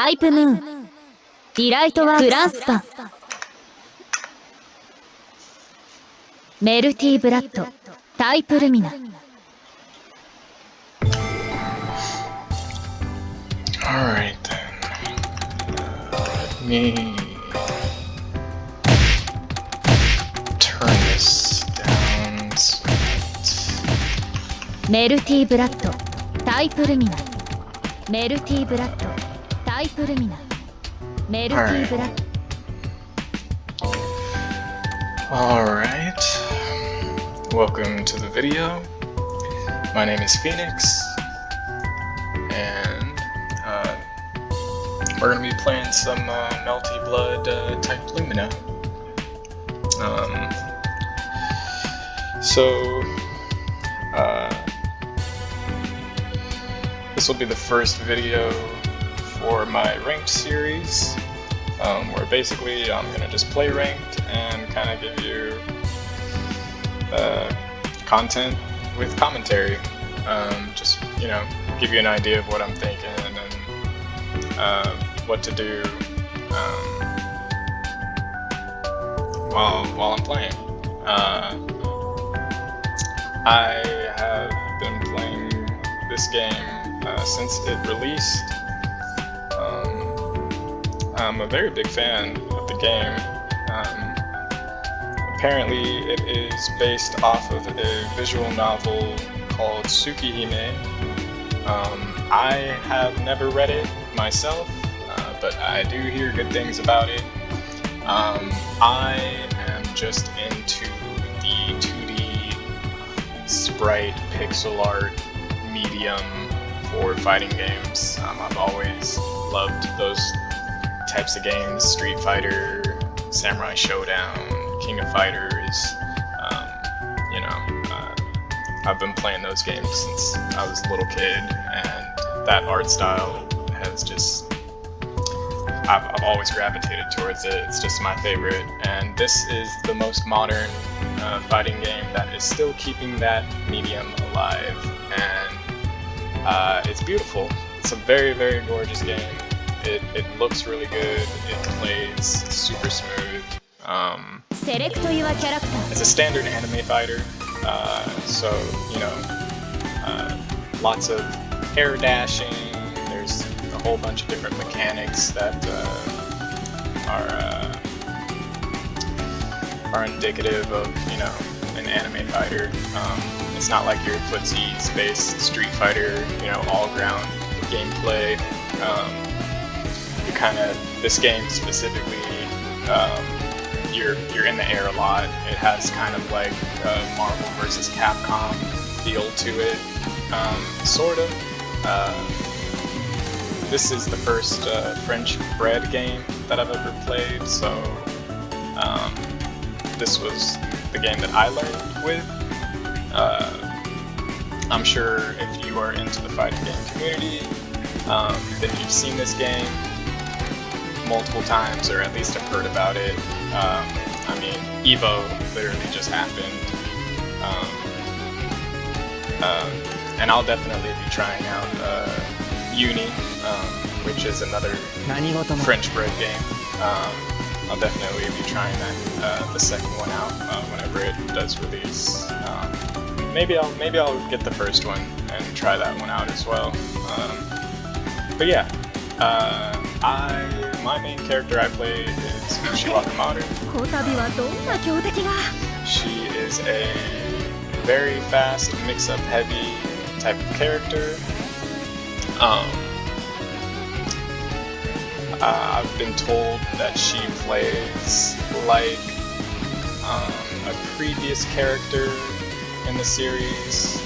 タイプムーン、ディライトワークス、グランスパン、メルティーブラッド、タイプルミナ。Alright then. Let me turn this down so that... メルティーブラッド、タイプルミナ。メルティーブラッド、タイプルミナ。メルティーブラッド。Alright. Welcome to the video. My name is Phoenix. And we're gonna be playing some Melty Blood type Lumina. This will be the first video for my ranked series, where basically I'm gonna just play ranked and kind of give you content with commentary. Just, you know, give you an idea of what I'm thinking and what to do while I'm playing. I have been playing this game since it released. I'm a very big fan of the game. Apparently it is based off of a visual novel called Tsukihime. I have never read it myself, but I do hear good things about it. I am just into the 2D sprite pixel art medium for fighting games. I've always loved those types of games: Street Fighter, Samurai Showdown, King of Fighters. You know, I've been playing those games since I was a little kid, and that art style has just, I've always gravitated towards it. It's just my favorite, and this is the most modern fighting game that is still keeping that medium alive, and it's beautiful. It's a very, very gorgeous game. It looks really good. It plays super smooth. It's a standard anime fighter, so, you know, lots of air dashing. There's a whole bunch of different mechanics that are indicative of, you know, an anime fighter. It's not like your footsie-based Street Fighter, you know, all-ground gameplay. You kind of, this game specifically, you're in the air a lot. It has kind of like a Marvel vs. Capcom feel to it, sort of. This is the first French-bred game that I've ever played, so this was the game that I learned with. I'm sure if you are into the fighting game community, then you've seen this game multiple times, or at least have heard about it. I mean, Evo literally just happened, and I'll definitely be trying out Uni, which is another French-bred game. I'll definitely be trying that, the second one out whenever it does release. Maybe I'll get the first one and try that one out as well. But yeah, my main character I play is Ushiwakamaru. She is a very fast, mix-up heavy type of character. I've been told that she plays like a previous character in the series,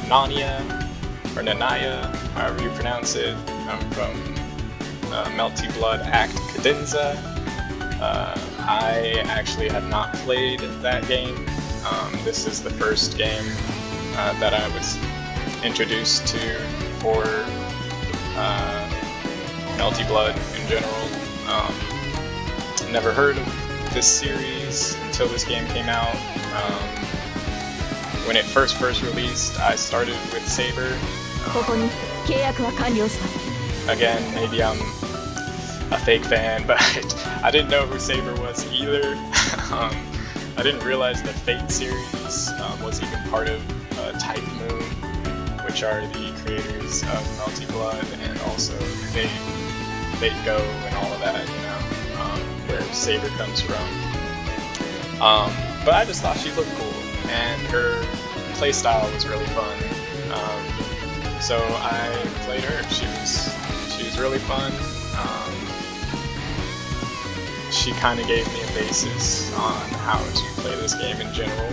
Nanya, or Nanaya, however you pronounce it, from Melty Blood Act Cadenza. I actually have not played that game. This is the first game that I was introduced to for Melty Blood in general. Never heard of this series until this game came out. When it first released, I started with Saber. again, maybe I'm a fake fan, but I didn't know who Saber was either. I didn't realize the Fate series was even part of Type Moon, which are the creators of Melty Blood and also Fate Go and all of that, you know, where Saber comes from. But I just thought she looked cool, and her playstyle was really fun. So I played her. She was really fun. She kind of gave me a basis on how to play this game in general.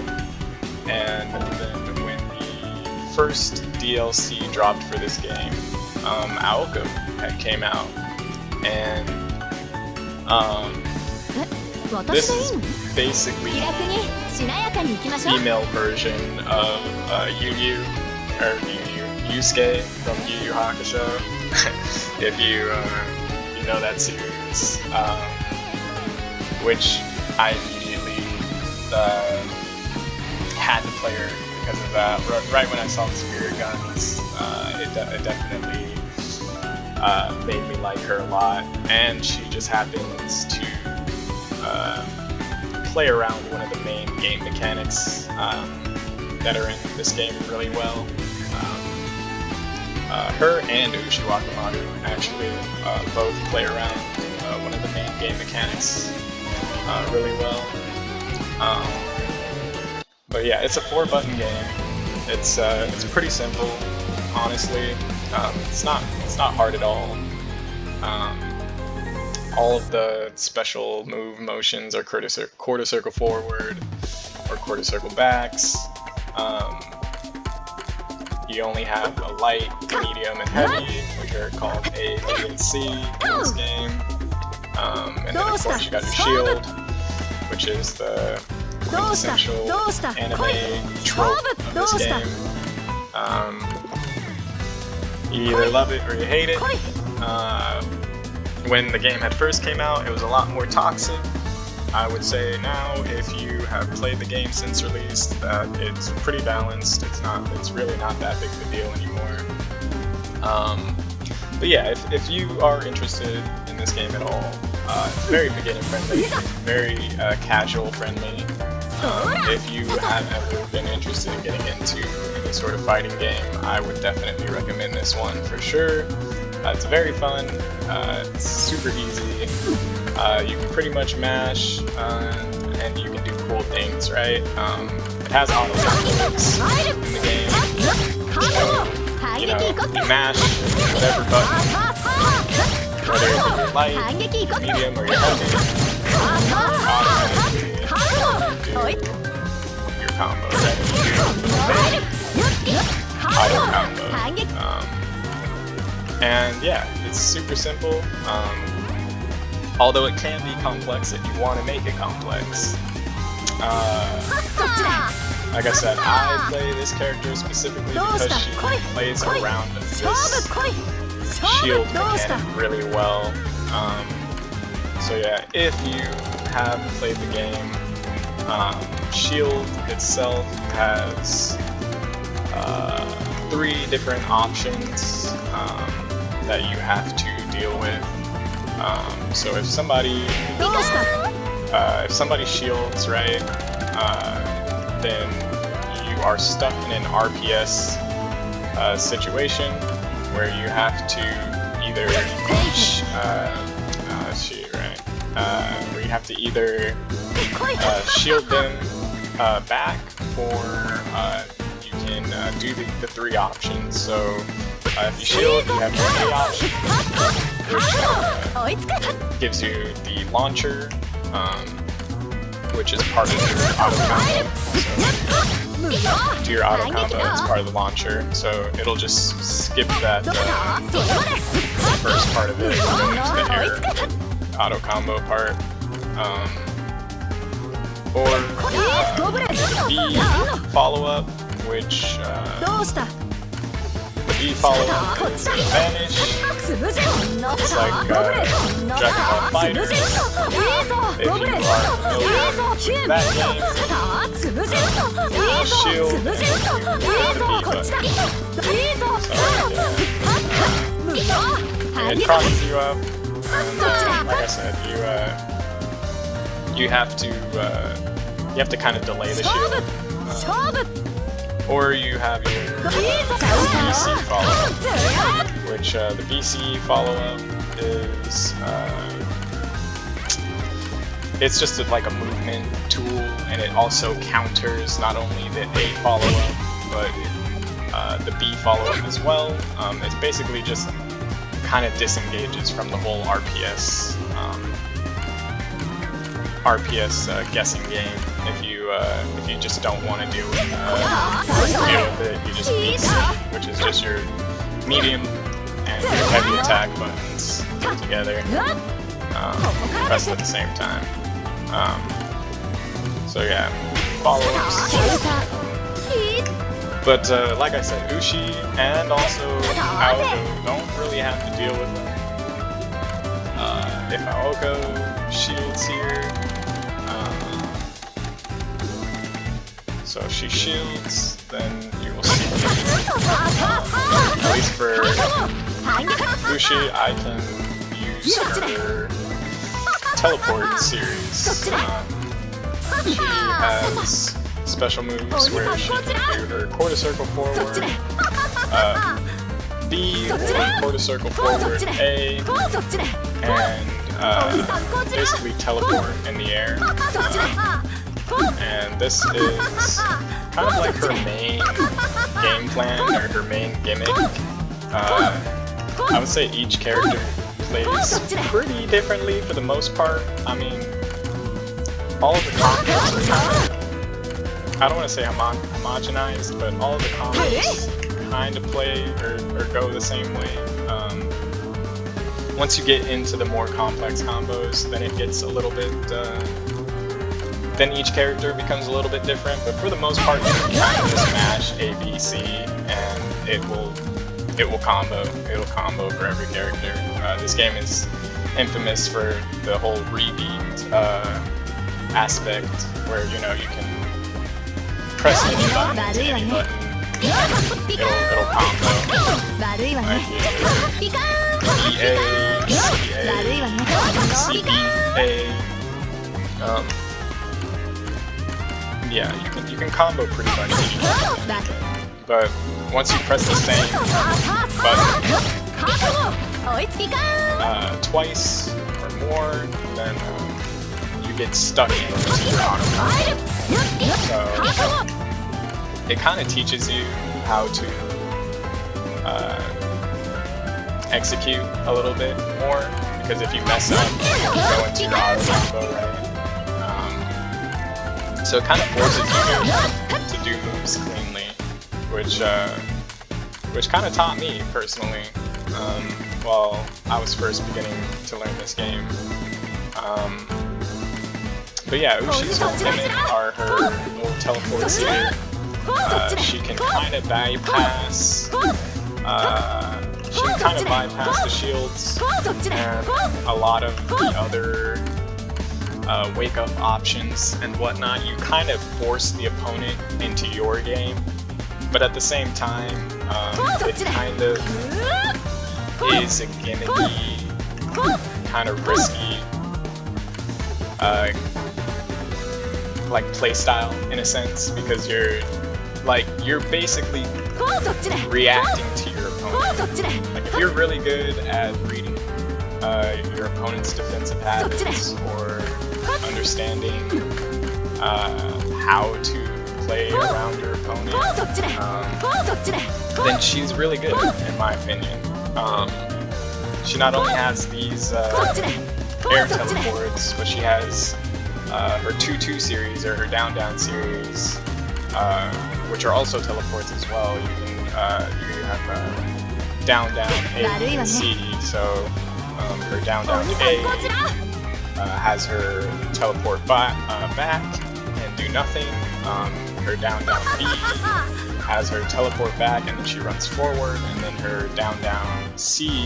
And then when the first DLC dropped for this game, Aoko had came out, and this is basically the female version of Yusuke from Yu Yu Hakusho, if you know that series, which I immediately had to play her because of that. Right when I saw the spirit guns, it definitely made me like her a lot, and she just happens to play around one of the main game mechanics that are in this game really well. Her and Ushiwakamaru actually both play around one of the main game mechanics really well. But yeah, it's a 4-button game. It's pretty simple, honestly. It's not hard at all. All of the special move motions are quarter circle forward or quarter circle backs. You only have a light, medium, and heavy, which are called A, B, and C in this game. And then of course you got your shield, which is the quintessential anime trope of this game. You either love it or you hate it. When the game had first came out, it was a lot more toxic. I would say now, if you have played the game since release, that it's pretty balanced. It's really not that big of a deal anymore. But yeah, if you are interested in this game at all, it's very beginner friendly, very casual friendly. If you have ever been interested in getting into any sort of fighting game, I would definitely recommend this one for sure. It's very fun, it's super easy, you can pretty much mash, and you can do cool things, right? It has auto combos in the game, so, you know, you mash whatever button, whether it's light, medium, or your heavy, automatically do your combo, right? Auto combo. And yeah, it's super simple, although it can be complex if you want to make it complex. Like I said, I play this character specifically because she plays around this shield mechanic really well. So yeah, if you have played the game, shield itself has 3 different options that you have to deal with. So if somebody shields, right, then you are stuck in an RPS situation where you have to either where you have to either shield them back, or you can do the 3 options. So if you shield, you have the A option, which gives you the launcher, which is part of your auto combo. So do your auto combo, it's part of the launcher, so it'll just skip that first part of it and go to the air auto combo part. Or the B follow-up, which the B follow-up is Vanish. It's like Dragon Ball Fighter. If you are familiar with that game, shield and you hit the B button. So, it crosses you up, and like I said, you have to kind of delay the shield, or you have your BC follow-up, which the BC follow-up is it's just like a movement tool, and it also counters not only the A follow-up, but the B follow-up as well. It's basically just kind of disengages from the whole RPS guessing game. If you just don't want to deal with it, you just beat, which is just your medium and your heavy attack buttons together, pressed at the same time. So yeah, follow-ups. But like I said, Ushi and also Aoko don't really have to deal with them. If Aoko shields here, so if she shields, then you will see, at least for Ushi, I can use her teleport series. She has special moves where she can do her quarter circle forward, B, or quarter circle forward A, and basically teleport in the air. And this is kind of like her main game plan, or her main gimmick. I would say each character plays pretty differently for the most part. I mean, all of the combos are kind of, I don't want to say homogenized, but all of the combos kind of play or go the same way. Once you get into the more complex combos, then it gets a little bit, then each character becomes a little bit different, but for the most part, you can kind of just mash A, B, C, and it will combo. It'll combo for every character. This game is infamous for the whole rebeat aspect, where you can press any button to any button, it'll combo. Right here, EA, CA, yeah, you can combo pretty much anything. But once you press the same button twice or more, then you get stuck into your automatic. So it kind of teaches you how to execute a little bit more, because if you mess up, you go into your auto combo, right? So it kind of forces you to do moves cleanly, which kind of taught me personally while I was first beginning to learn this game. But yeah, Ushi's whole gimmick are her little teleports here. She can kind of bypass. She can kind of bypass the shields and a lot of the other wake-up options and whatnot. You kind of force the opponent into your game, but at the same time, it kind of is a gimmicky, kind of risky, like playstyle in a sense, because you're basically reacting to your opponent. Like if you're really good at reading your opponent's defensive habits or understanding how to play around your opponent, then she's really good, in my opinion. She not only has these air teleports, but she has her 2-2 series, or her down-down series, which are also teleports as well. You have down-down A and C, so her down-down A has her teleport back and do nothing. Her down-down B has her teleport back and then she runs forward, and then her down-down C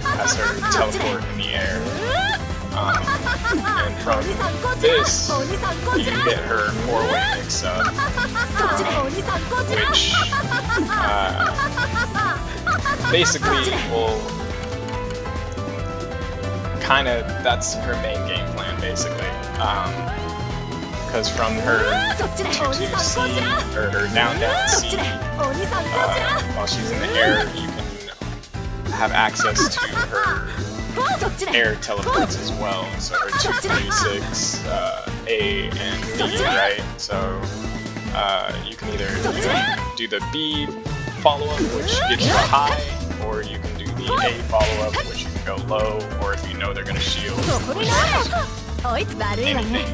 has her teleport in the air. And from this, you can get her 4-way mix-up, which basically will that's her main game plan basically. Because from her 2-2C or her down C, while she's in the air, you can have access to her air teleports as well. So her 2-3-6, A and B, right? So you can either do the B follow-up, which gives you a high, or you can do the A follow-up, which you can go low, or if you know they're gonna shield, anything.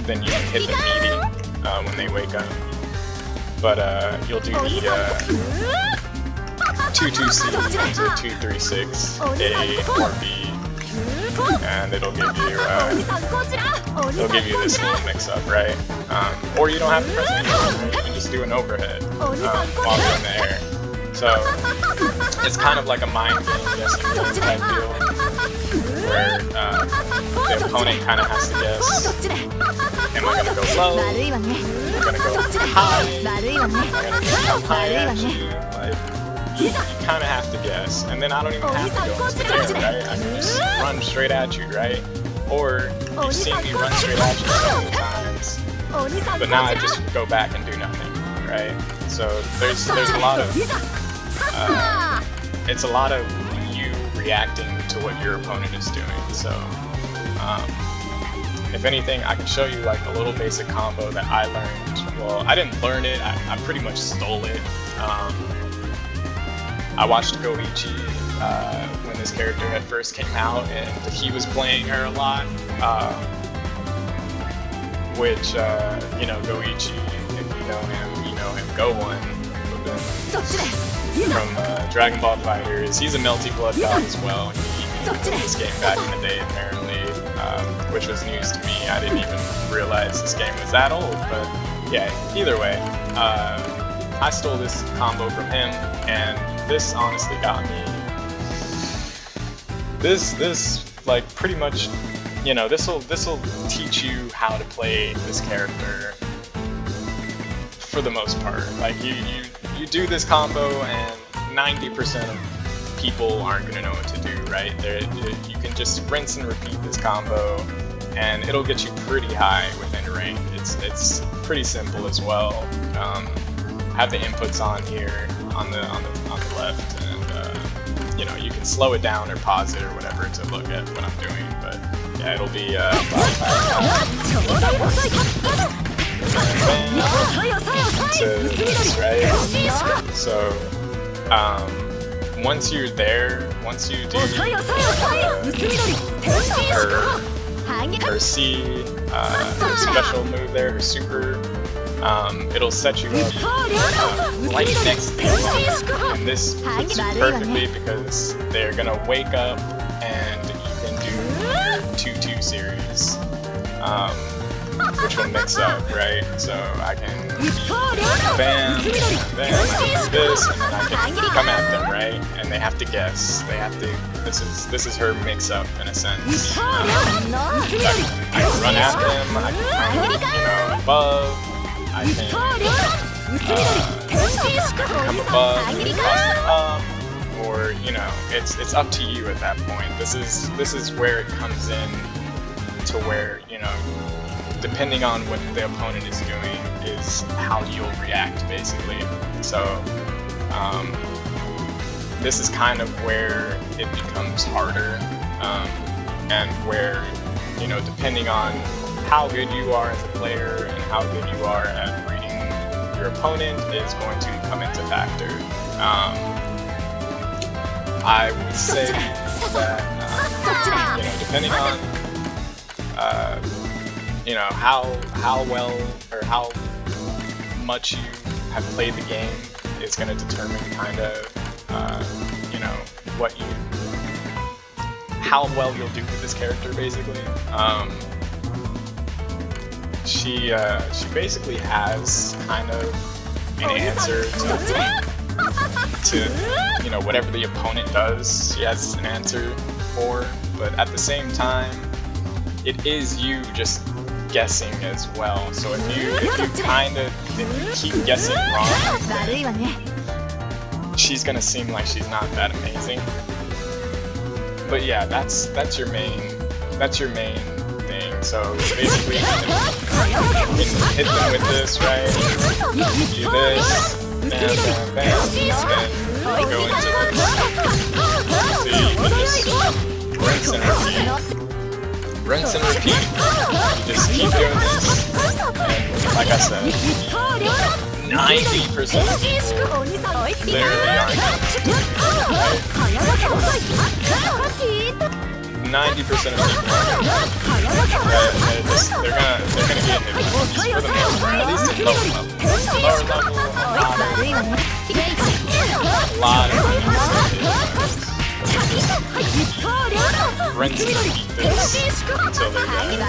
Then you can hit the meeting when they wake up. But you'll do the 2-2C into 2-3-6, A or B, and it'll give you this little mix-up, right? Or you don't have to press anything, right? You can just do an overhead while you're in the air. So it's kind of like a mind game guessing game type deal, where the opponent kind of has to guess, am I going to go low, am I going to go high, am I going to come high at you, like, you kind of have to guess, and then I don't even have to go into the air, right? I can just run straight at you, right? Or you've seen me run straight at you so many times, but now I just go back and do nothing, right? So there's a lot of it's a lot of you reacting to what your opponent is doing. So if anything, I can show you like a little basic combo that I learned. Well, I didn't learn it, I pretty much stole it. I watched Goichi when this character had first came out, and he was playing her a lot, which, you know, Goichi, if you know him, Go1, from Dragon Ball FighterZ. He's a Melty Blood god as well. He played this game back in the day, apparently, which was news to me. I didn't even realize this game was that old, but yeah, either way, I stole this combo from him, and this honestly got me. This like pretty much, you know, this'll teach you how to play this character for the most part. Like you do this combo, and 90% of people aren't gonna know what to do, right? You can just rinse and repeat this combo, and it'll get you pretty high within range. It's pretty simple as well. Have the inputs on here on the left, and you know, you can slow it down or pause it or whatever to look at what I'm doing. But yeah, it'll be right? So once you're there, once you do her C special move there, her super, it'll set you up right next to the opponent. And this fits you perfectly because they're gonna wake up and you can do your 2-2 series, which will mix up, right? So I can bam, bam, this, and then I can come at them, right? And they have to guess. They have to. This is her mix-up in a sense. I can run at them. I can come, above. I can come above, cross them up, or it's up to you at that point. This is where it comes in to where depending on what the opponent is doing is how you'll react basically. So this is kind of where it becomes harder, and where depending on how good you are as a player and how good you are at reading your opponent is going to come into factor. I would say that depending on how well or how much you have played the game is going to determine kind of how well you'll do with this character basically. She basically has kind of an answer to whatever the opponent does. She has an answer for, but at the same time, it is you just guessing as well. So if you keep guessing wrong, then she's gonna seem like she's not that amazing. but yeah, that's your main thing. So basically, you can hit them with this, right? Do this, bam, bam, bam, and go into this. So you can just rinse and repeat. Rinse and repeat. You just keep doing this, and like I said, 90% of people literally aren't. 90% of people, they're gonna get hit for the most part, at least at lower level. Lower level, a lot of rinse and repeat this until they're dead.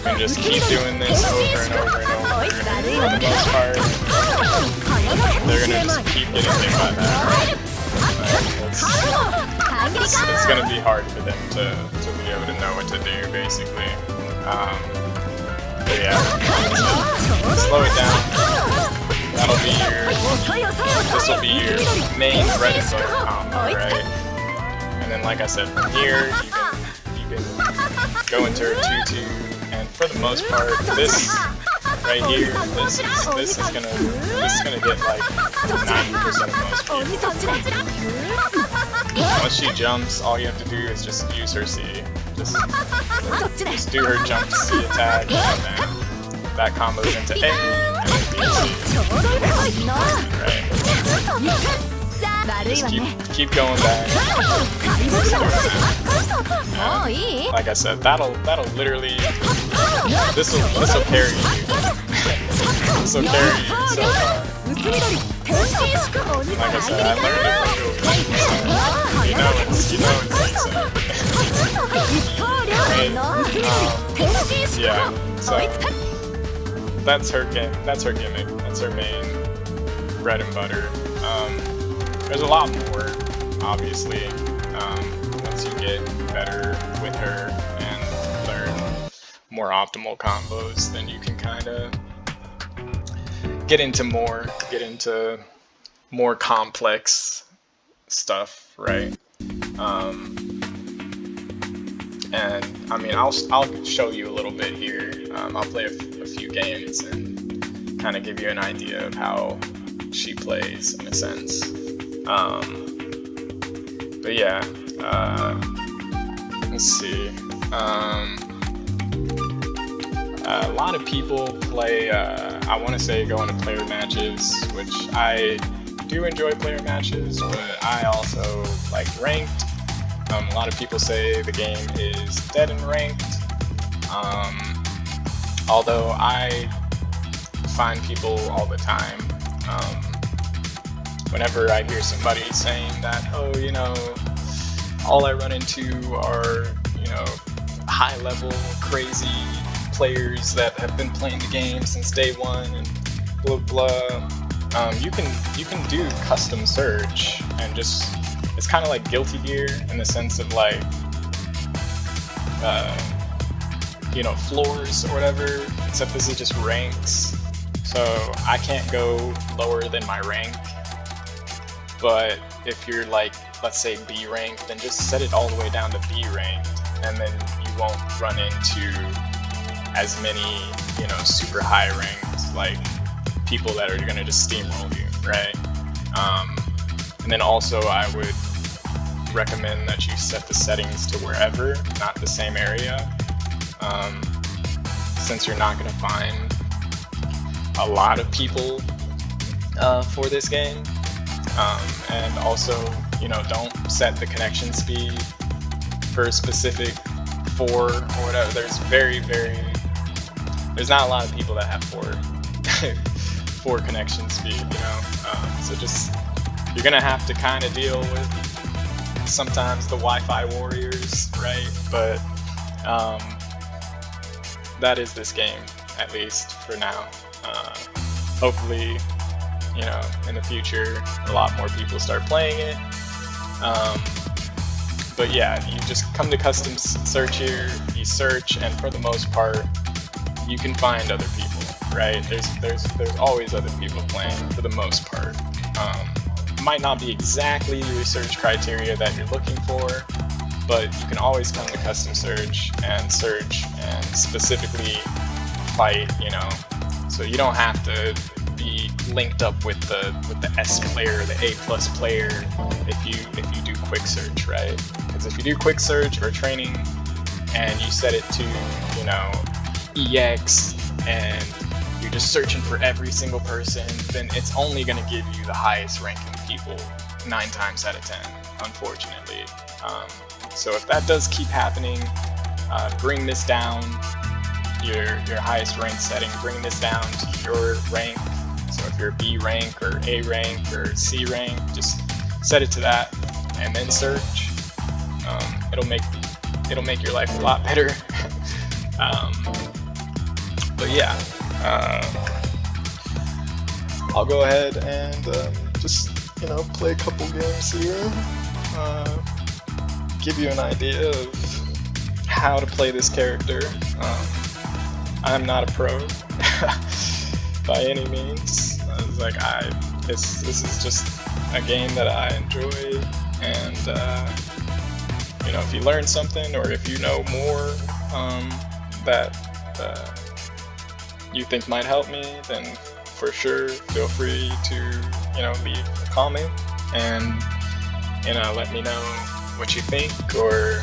And just keep doing this over and over and over. And for the most part, they're gonna just keep getting hit by that. It's gonna be hard for them to be able to know what to do, basically. But yeah, slow it down. That'll be this will be your main bread and butter combo, right? And then, like I said, from here you can go into her 2-2, and for the most part, this right here, this is gonna get like 90% of most people. Once she jumps, all you have to do is just use her C. Just do her jump C attack, and then that combos into A and then B, C. Right? Just keep going back. And like I said, that'll literally this'll carry you. This'll carry you so far. Like I said, I learned it from you. You know it's easy. Yeah. So that's her game. That's her gimmick. That's her main bread and butter. There's a lot more, obviously, once you get better with her and learn more optimal combos, then you can kind of get into more complex stuff, right? And I mean, I'll show you a little bit here. I'll play a few games and kind of give you an idea of how she plays in a sense. But yeah, let's see. A lot of people play, I want to say go into player matches, which I do enjoy player matches, but I also like ranked. A lot of people say the game is dead in ranked, although I find people all the time, whenever I hear somebody saying that, oh, you know, all I run into are, you know, high level, crazy players that have been playing the game since day one and blah blah. You can do custom search and just, it's kind of like Guilty Gear in the sense of like, you know, floors or whatever, except this is just ranks. So I can't go lower than my rank. But if you're like, let's say B ranked, then just set it all the way down to B ranked, and then you won't run into as many, you know, super high ranked, like people that are gonna just steamroll you, right? And then also I would recommend that you set the settings to wherever, not the same area, since you're not gonna find a lot of people for this game. And also, you know, don't set the connection speed for a specific 4 or whatever. There's there's not a lot of people that have 4 connection speed, you know. So just, you're gonna have to kind of deal with sometimes the Wi-Fi warriors, right? But that is this game, at least for now. Hopefully, you know, in the future, a lot more people start playing it. But yeah, you just come to custom search here, you search, and for the most part, you can find other people. right? There's always other people playing for the most part. Might not be exactly the research criteria that you're looking for, but you can always come to custom search and specifically fight, you know. So you don't have to be linked up with the S player, the A+ player, if you do quick search, right? Because if you do quick search or training and you set it to, you know, EX and you're just searching for every single person, then it's only going to give you the highest ranking people 9 times out of 10, unfortunately. So if that does keep happening, bring this down, your highest rank setting, bring this down to your rank. So if you're B rank or A rank or C rank, just set it to that and then search. It'll make your life a lot better. But yeah, I'll go ahead and just, you know, play a couple games here, give you an idea of how to play this character. I'm not a pro by any means. This is just a game that I enjoy, and you know, if you learn something or if you know more that you think might help me, then for sure feel free to, you know, leave a comment and, you know, let me know what you think, or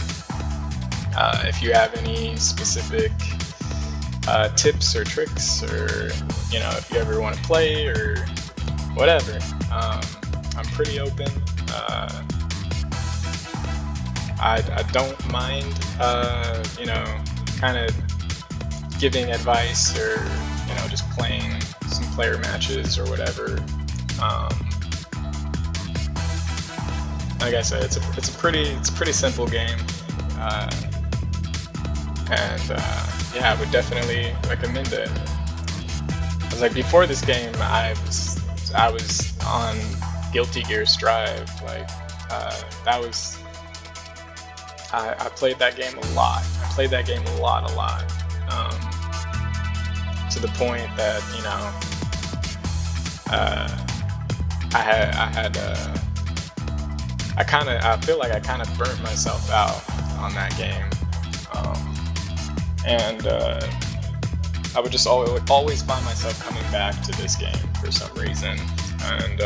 if you have any specific tips or tricks, or, you know, if you ever want to play or whatever. I'm pretty open. I don't mind, you know, kind of giving advice, or, you know, just playing some player matches or whatever. Like I said, it's a pretty simple game, and yeah, I would definitely recommend it. I was like, before this game, I was on Guilty Gear Strive. Like, that was, I played that game a lot. I played that game a lot. To the point that, you know, I feel like I kind of burnt myself out on that game, and I would just always find myself coming back to this game for some reason, and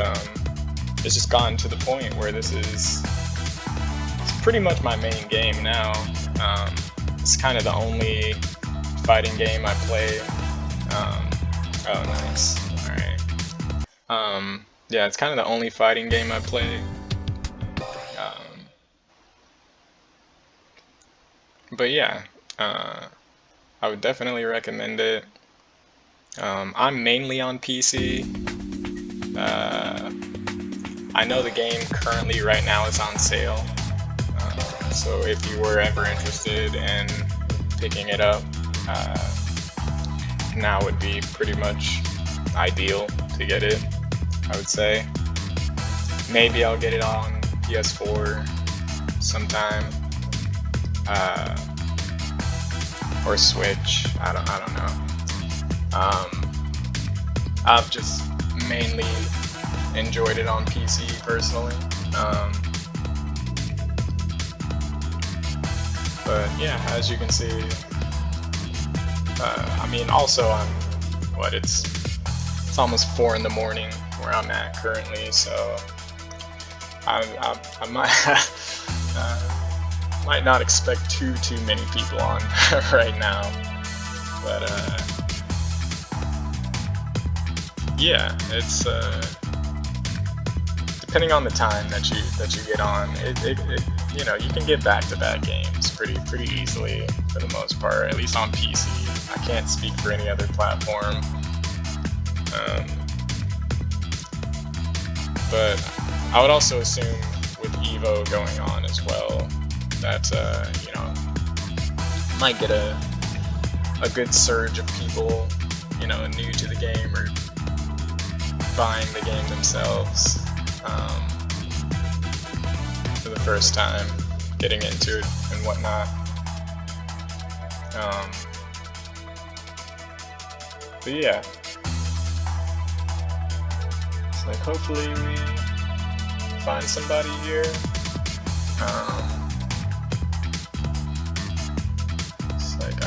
it's just gotten to the point where it's pretty much my main game now. It's kind of the only fighting game I play. Oh, nice. Alright. Yeah, it's kind of the only fighting game I play. But yeah, I would definitely recommend it. I'm mainly on PC. I know the game currently right now is on sale. So if you were ever interested in picking it up, now would be pretty much ideal to get it, I would say. Maybe I'll get it on PS4 sometime, or Switch. I don't know. I've just mainly enjoyed it on PC personally. But yeah, as you can see, I mean, also it's almost 4 in the morning where I'm at currently, so I might not expect too many people on right now, but yeah, it's depending on the time that you get on, it you know, you can get back-to-back games pretty easily for the most part, at least on PC. I can't speak for any other platform, but I would also assume with Evo going on as well that you know, might get a good surge of people, you know, new to the game or buying the game themselves for the first time, getting into it and whatnot. But yeah. It's like hopefully we find somebody here. It's like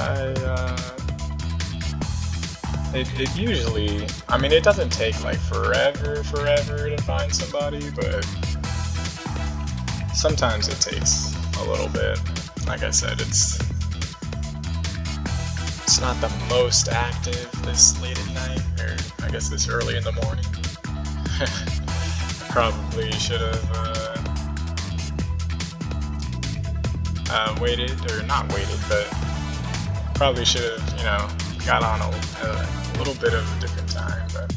it usually, I mean, it doesn't take like forever to find somebody, but sometimes it takes a little bit. Like I said, it's not the most active this late at night, or I guess this early in the morning. Probably should have waited, or not waited, but probably should have, you know, got on a little bit of a different time. But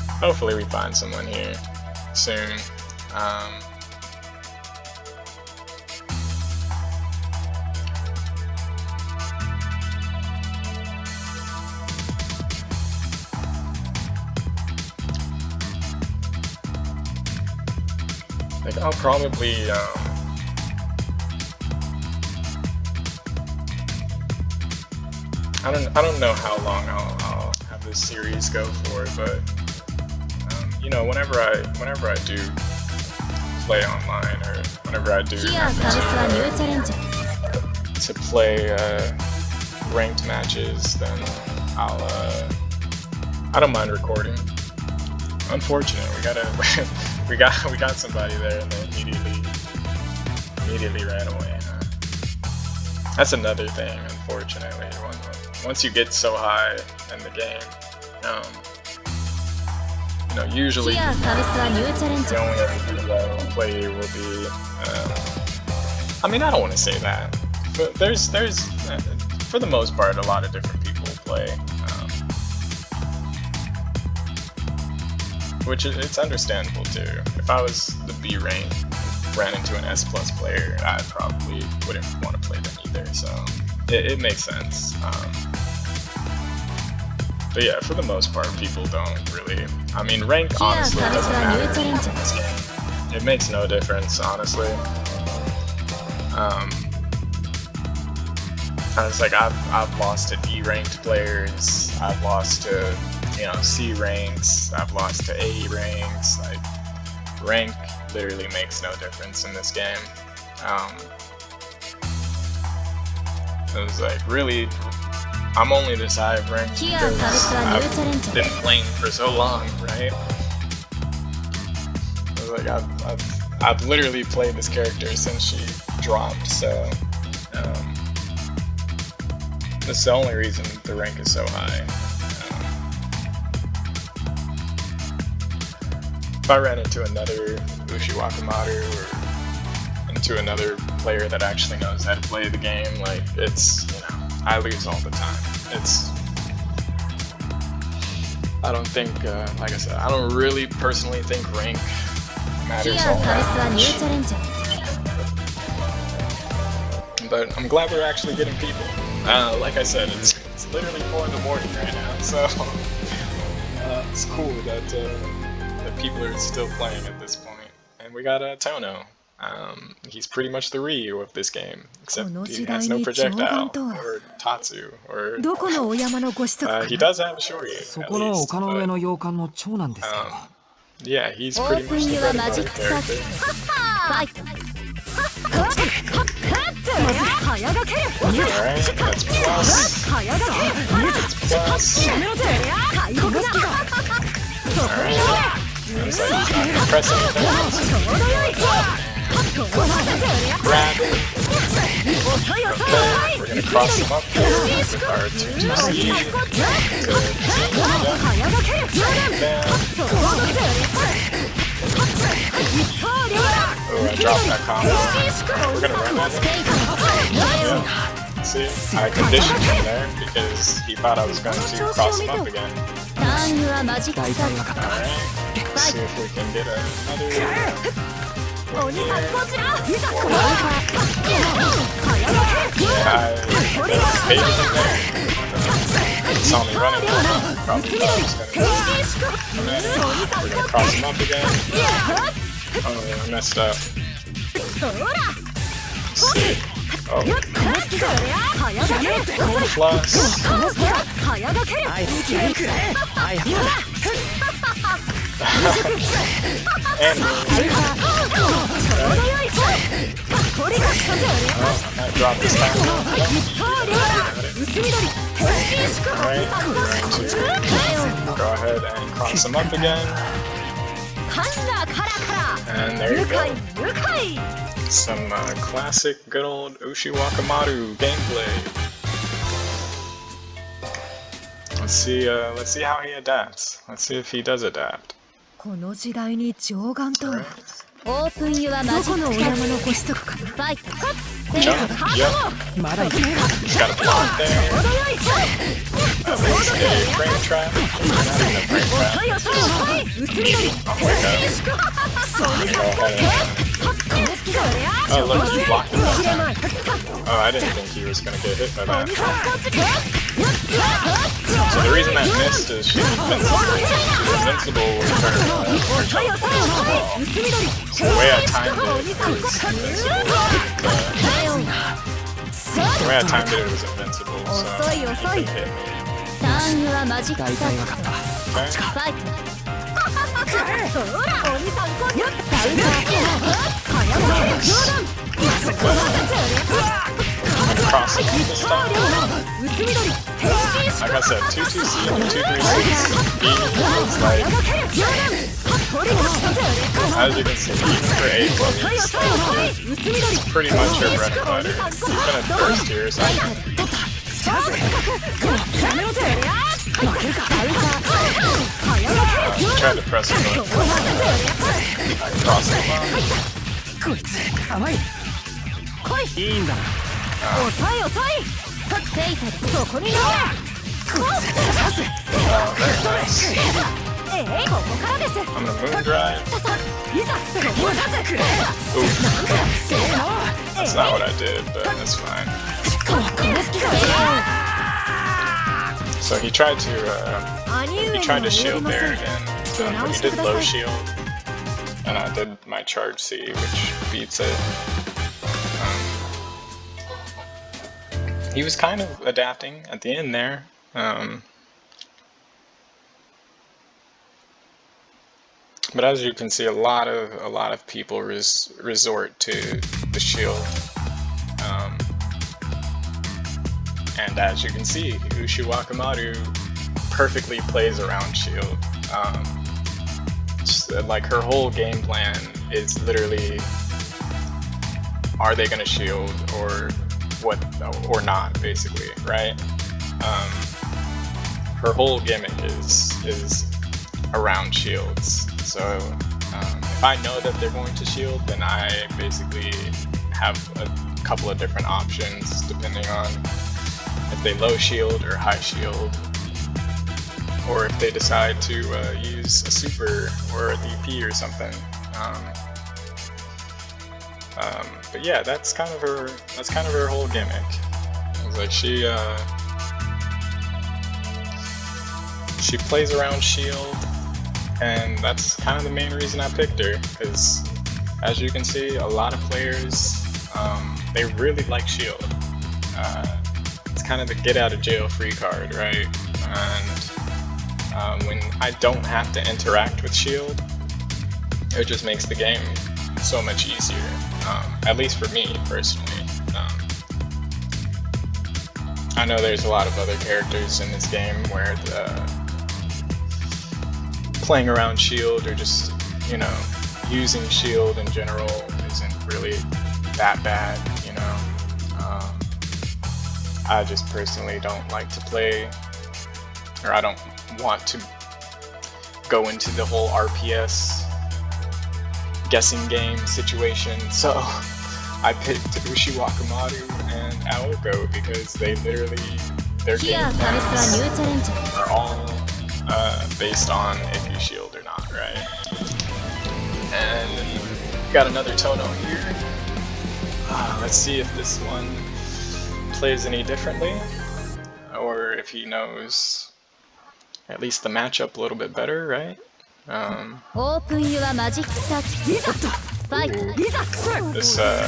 hopefully we find someone here soon. Like I'll probably I don't know how long I'll have this series go for, but you know, whenever I do play online, or whenever I do to play ranked matches, then I don't mind recording. Unfortunate, we got somebody there and they immediately ran away. That's another thing, unfortunately. Once you get so high in the game, you know, usually the only other people that will play will be, I mean, I don't want to say that, but there's for the most part, a lot of different people play, which it's understandable too. If I was the B rank, ran into an S+ player, I probably wouldn't want to play them either, so it makes sense. But yeah, for the most part, people don't really, I mean, rank honestly doesn't matter in this game. It makes no difference, honestly. It's like I've lost to D ranked players, I've lost to, you know, C ranks, I've lost to A ranks. Like, rank literally makes no difference in this game. It was like, really, I'm only this high of rank because I've been playing for so long, right? I was like, I've literally played this character since she dropped, so that's the only reason the rank is so high. If I ran into another Ushiwakamaru or into another player that actually knows how to play the game, like, it's, you know, I lose all the time. I don't think, like I said, I don't really personally think rank matters all that much. But I'm glad we're actually getting people. Like I said, it's literally 4 in the morning right now, so it's cool that people are still playing at this point. And we got Tono. He's pretty much the Ryu of this game, except he has no projectile, or Tatsu, or he does have a Shoryu, at least, but, yeah, he's pretty much the bread and butter character. Alright, that's plus. That's plus. Alright, looks like he's not gonna press anything. Grab it. Okay, we're gonna cross him up here with our 2-2-C. Oh, I dropped that combo. We're gonna run at him. Yeah. See, I conditioned him there because he thought I was going to cross him up again. Alright, let's see if we can get another. Yeah, I baited him there. He saw me running. Probably thought I was gonna come in. We're gonna cross him up again. Oh, yeah, I messed up. Sick. Oh. Plus. And I dropped this time. Alright, go ahead and cross him up again. And there you go. Some classic good old Ushiwakamaru gameplay. Let's see how he adapts. Let's see if he does adapt. この時代に上眼とは Open your ど magic このお山のご子息か fight. Jump, yep. まだいけ He's got a block there. At least a frame trap. Not even a frame trap. Oh my god. Oh look, he blocked it that time. Oh, I didn't think he was gonna get hit by that. So the reason that missed is she's invincible. Invincible with her so the way I timed it was invincible. The way I timed it was invincible, so he couldn't hit me. Turn your magic 大体わかった Okay. fight. Cross it this time. Like I said, 2-2-C and 2-3-6 B is like, as you can see, even for A players, it's pretty much your bread and butter. It's gonna burst here or something. Try to press it up. Cross it up. こいつ甘いいいんだな Fatal. そこにいるこいつ刺す Very nice. ここからです I'm gonna moon drive. いざここを刺せ Oof. That's not what I did, but that's fine. この隙が So he tried to shield there again, but he did low shield, and I did my charge C, which beats it. He was kind of adapting at the end there. But as you can see, a lot of people resort to the shield. And as you can see, Ushiwakamaru perfectly plays around shield. Like her whole game plan is literally, are they gonna shield or what, or not, basically, right? Her whole gimmick is around shields. So if I know that they're going to shield, then I basically have a couple of different options depending on if they low shield or high shield, or if they decide to use a super or a DP or something. But yeah, that's kind of her whole gimmick. It's like she plays around shield, and that's kind of the main reason I picked her, because as you can see, a lot of players they really like shield. It's kind of the get out of jail free card, right? And when I don't have to interact with shield, it just makes the game so much easier. At least for me personally. I know there's a lot of other characters in this game where playing around shield or just, you know, using shield in general isn't really that bad, you know. I just personally don't like to play, or I don't want to go into the whole RPS guessing game situation, so I picked Ushiwakamaru and Aoko because they literally, their game plans are all based on if you shield or not, right? And got another Tono here. Let's see if this one plays any differently, or if he knows at least the matchup a little bit better, right? Open your magic circuit. Fight. This song.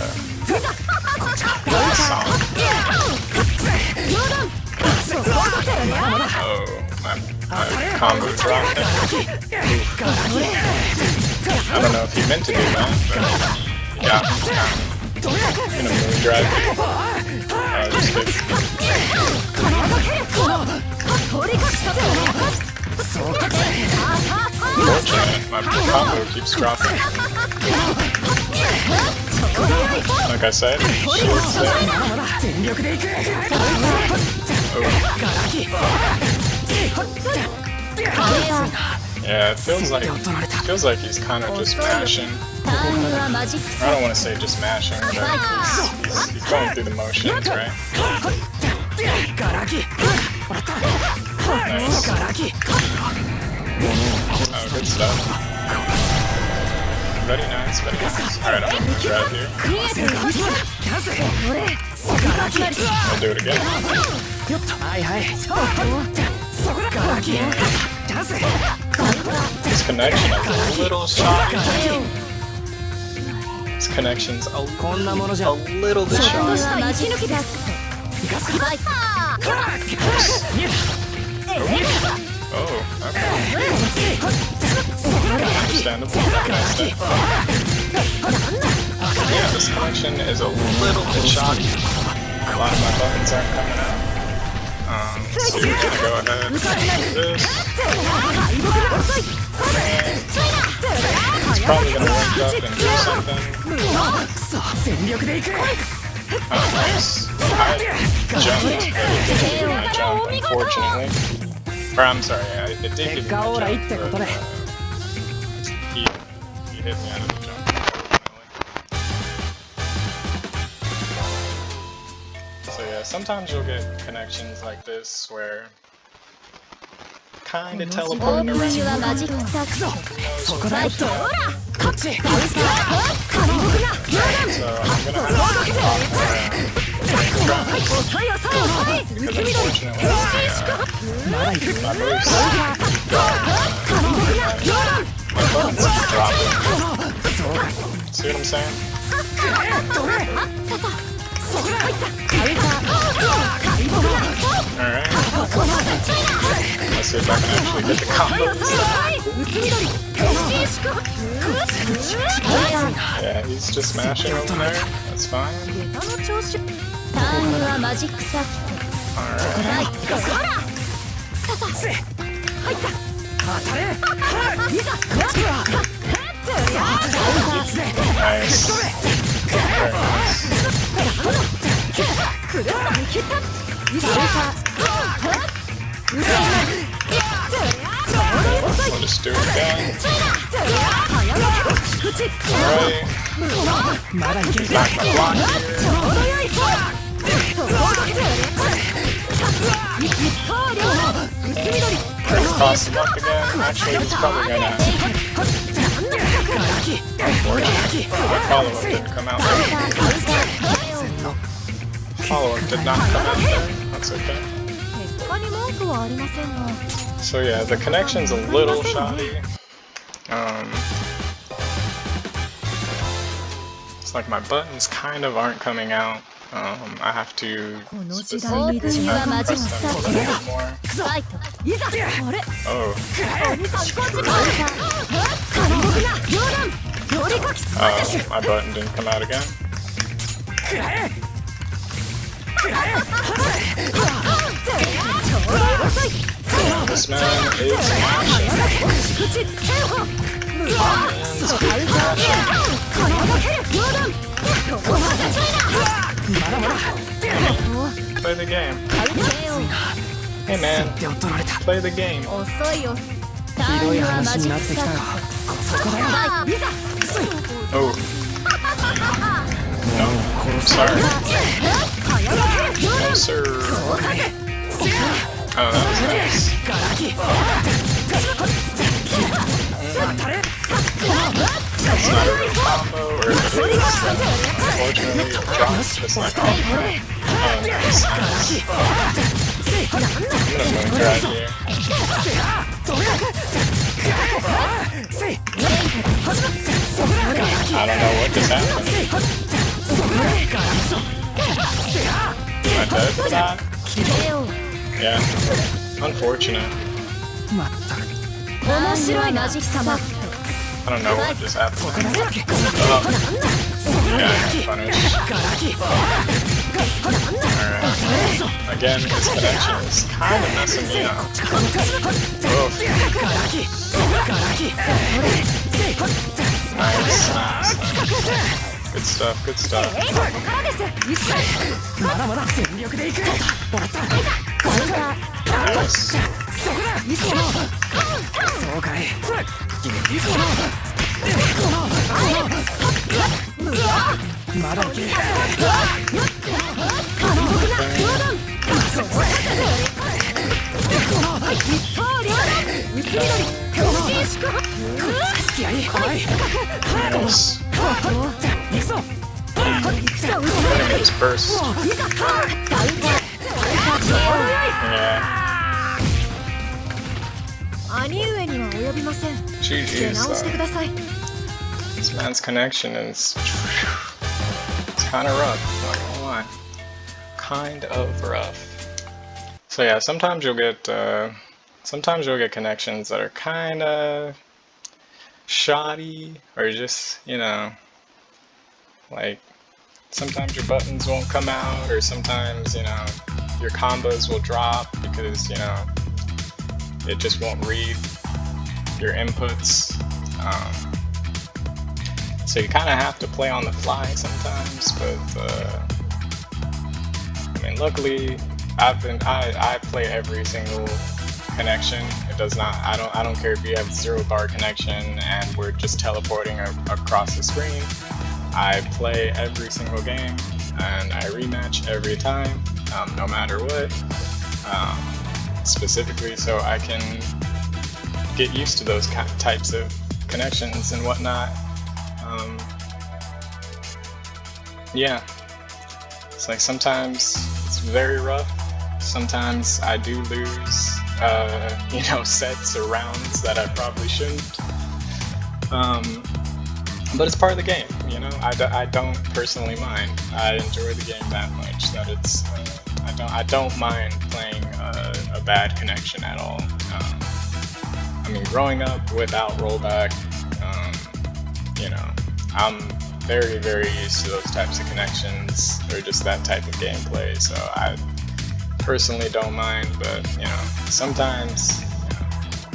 combo drop there. I don't know if he meant to do that, but yeah. I'm gonna moon drive here. Just kidding. Unfortunate, my combo keeps dropping. Like I said, shields there. Yeah, it feels like he's kind of just mashing. I don't want to say just mashing, but he's going through the motions, right? Nice. Oh, good stuff. Very nice, very nice. Alright, I'm gonna grab here. I'll do it again. This connection is a little shoddy. This connection's a little bit shoddy. Oh, okay. Understandable. Yeah, this connection is a little bit shoddy. A lot of my buttons aren't coming out. So we're gonna go ahead and do this. It's probably gonna wake up and do something. Oh, nice. I jumped, but it didn't give me a jump, unfortunately. Or I'm sorry, it did give me a jump, but he hit me out of the jump, unfortunately. So yeah, sometimes you'll get connections like this where kinda teleporting around. So I'm gonna have to because unfortunately my moves my buttons keep dropping. See what I'm saying? Alright. Let's see if I can actually get the combos. Yeah, he's just smashing over there. That's fine. Alright. Nice. Very nice. We'll just do it again. Alright. Back my block here. Toss him up again. Actually, it's probably gonna. Unfortunately, my follow-up didn't come out there. Follow-up did not come out there. That's okay. So yeah, the connection's a little shoddy. It's like my buttons kind of aren't coming out. I have to specifically press them a little bit more. Oh. My button didn't come out again. This man is smashing. Play the game. Hey man, play the game. Oh. No, sorry. No sir. Oh, that was nice. That's not a real combo, or if it is, then unfortunately it drops just like that. Oh, nice, nice. I'm gonna moon grab here. I don't know what just happened. Am I dead for that? Yeah. Unfortunate. まった面白いマジックサーク I don't know what just happened. そこだな Yeah, punish. ガラキ Alright. Again, this connection is kind of messing me up. Oof. ガラキガラキ Nice, nice. Good stuff, good stuff. まだまだ全力でいくもらった Nice. そこだそうかいまだいける付き合い怖い Nice. 行くぞ Gonna get his burst. Yeah. 兄上には及びません GG's 直してく though. ださい This man's connection is it's kind of rough, not gonna lie. Kind of rough. So yeah, sometimes you'll get connections that are kind of shoddy, or just, you know, like sometimes your buttons won't come out, or sometimes, you know, your combos will drop because, you know, it just won't read your inputs. So you kind of have to play on the fly sometimes, but I mean, luckily I play every single connection. It does not, I don't care if you have 0-bar connection and we're just teleporting across the screen. I play every single game and I rematch every time, no matter what. Specifically so I can get used to those types of connections and whatnot. Yeah, it's like sometimes it's very rough, sometimes I do lose, you know, sets or rounds that I probably shouldn't, but it's part of the game, you know. I don't personally mind. I enjoy the game that much that it's I don't mind playing a bad connection at all. I mean, growing up without rollback, you know, I'm very, very used to those types of connections or just that type of gameplay, so I personally don't mind, but, you know, sometimes,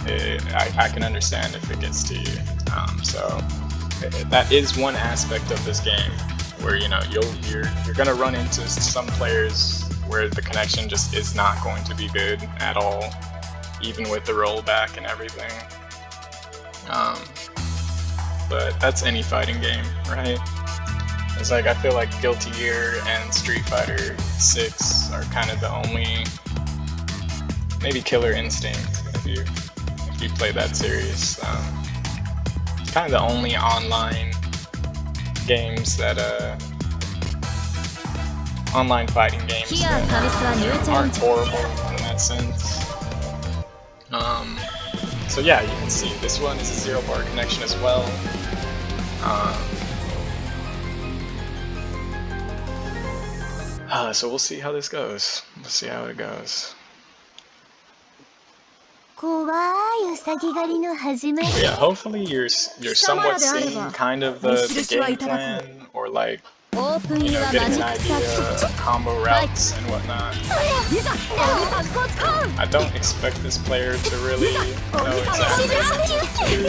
you know, I can understand if it gets to you. So that is one aspect of this game where, you know, you're gonna run into some players where the connection just is not going to be good at all, even with the rollback and everything. But that's any fighting game, right? It's like, I feel like Guilty Gear and Street Fighter 6 are kind of the only, maybe Killer Instinct if you play that series. Kind of the only online games that online fighting games that aren't horrible in that sense. So yeah, you can see this one is a 0-bar connection as well. So we'll see how this goes. We'll see how it goes. 怖いウサギ狩りの始まり But yeah, hopefully you're somewhat seeing kind of the game plan, or like, オープン you ユ know, アマ getting ジ an ックサ idea ーク of combo routes and whatnot. I don't expect this player to really know exactly what to do.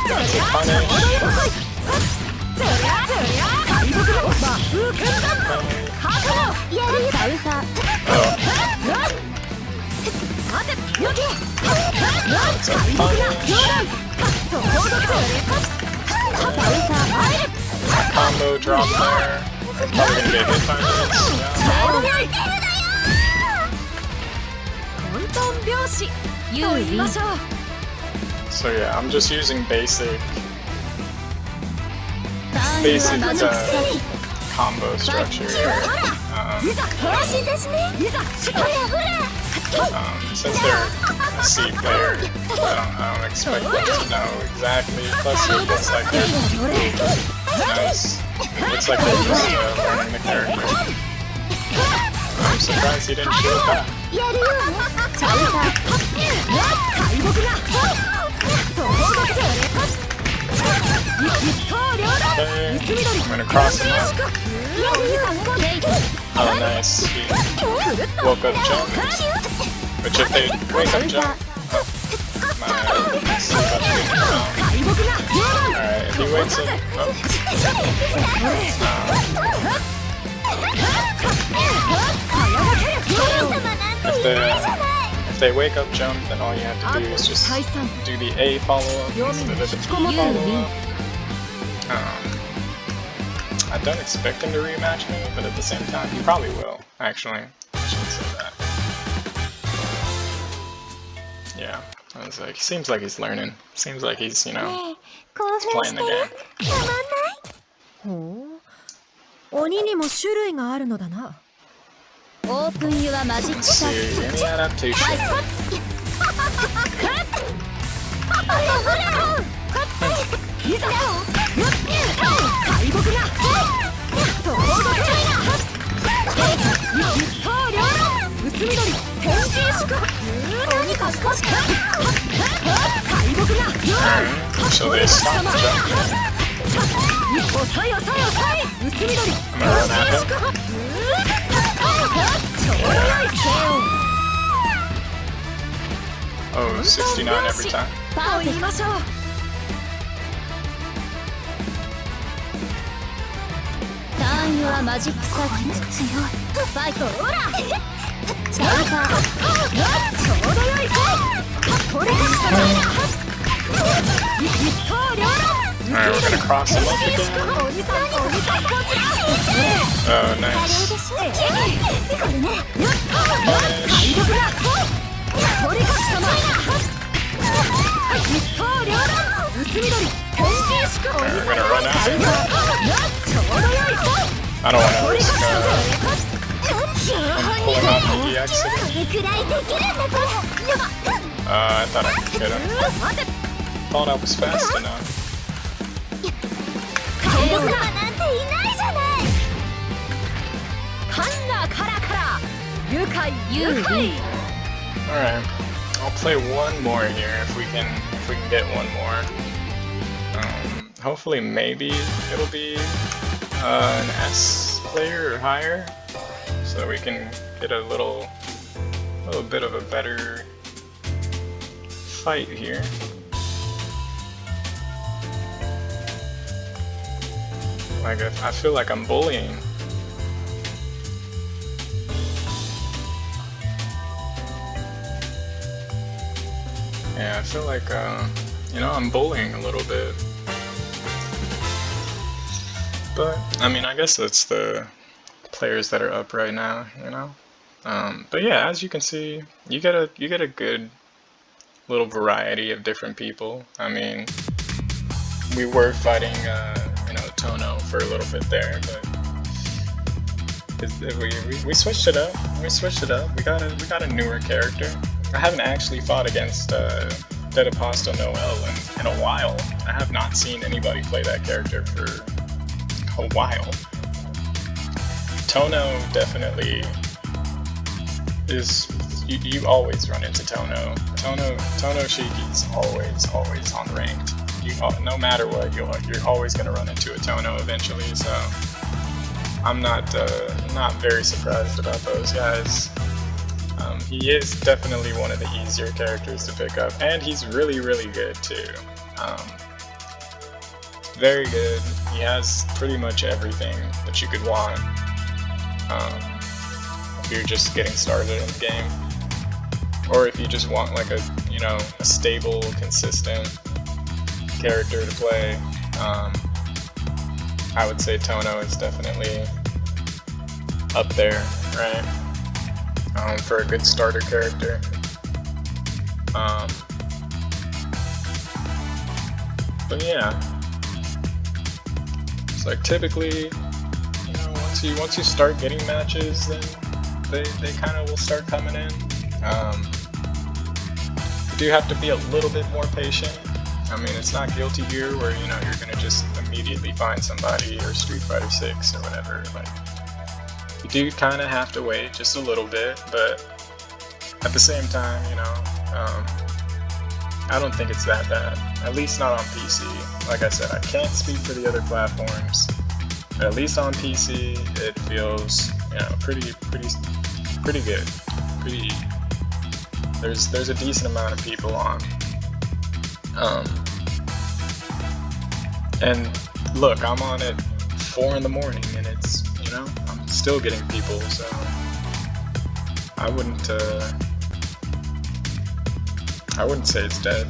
That's a punish. Oh. That's a punish. Combo drop there. I'm probably gonna get hit by this. Yeah. So yeah, I'm just using basic combo structure. Since they're a C player, I don't expect them to know exactly. Plus it looks like they're nice. It looks like they're just learning the character. I'm surprised he didn't shoot that. Okay, I'm gonna cross him up. Oh, nice. He woke up jump. Which if they wake up jump, alright, if he wakes up, if they wake up jump, then all you have to do is just do the A follow-up instead of the B follow-up. I don't expect him to rematch me, but at the same time, he probably will, actually. I shouldn't say that. Yeah, I was like, seems like he's learning. Seems like he's, you know, playing the game. ほう、鬼にも種類があるのだな。オープンユアマジック Let's サ see, ー any adaptation? So they stop the jump. I'm gonna run at him. Oh, 69 every time. パーフェクトターンユアマジックサーキット強いファイトオラチャーパーちょうどよいこれが来た一刀両断 Alright, we're gonna cross him up again. Oh, nice. Alright, we're gonna run out. I don't want to risk pulling off the EX again. I thought I could get him. Thought I was fast enough. Alright, I'll play one more here if we can get one more. Hopefully maybe it'll be an S player or higher, so that we can get a little bit of a better fight here. Like, I feel like I'm bullying. Yeah, I feel like, you know, I'm bullying a little bit. But, I mean, I guess that's the players that are up right now, you know? But yeah, as you can see, you get a good little variety of different people. I mean, we were fighting, you know, Tono for a little bit there, but we switched it up. We switched it up. We got a newer character. I haven't actually fought against Dead Apostle Noel in a while. I have not seen anybody play that character for a while. Tono definitely is. You always run into Tono. Tono Shiki's always on ranked. No matter what, you're always gonna run into a Tono eventually. So I'm not very surprised about those guys. He is definitely one of the easier characters to pick up, and he's really good too. Very good. He has pretty much everything that you could want if you're just getting started in the game, or if you just want like a stable, consistent character to play. I would say Tono is definitely up there, right? For a good starter character. But yeah, it's like typically, you know, once you start getting matches, then they kind of will start coming in. You do have to be a little bit more patient. I mean, it's not Guilty Gear where, you know, you're gonna just immediately find somebody, or Street Fighter 6 or whatever. Like, you do kind of have to wait just a little bit, but at the same time, you know, I don't think it's that bad. At least not on PC. Like I said, I can't speak for the other platforms, but at least on PC, it feels, you know, pretty good. There's a decent amount of people on. And look, I'm on at 4 in the morning, and it's, you know, I'm still getting people, so I wouldn't say it's dead.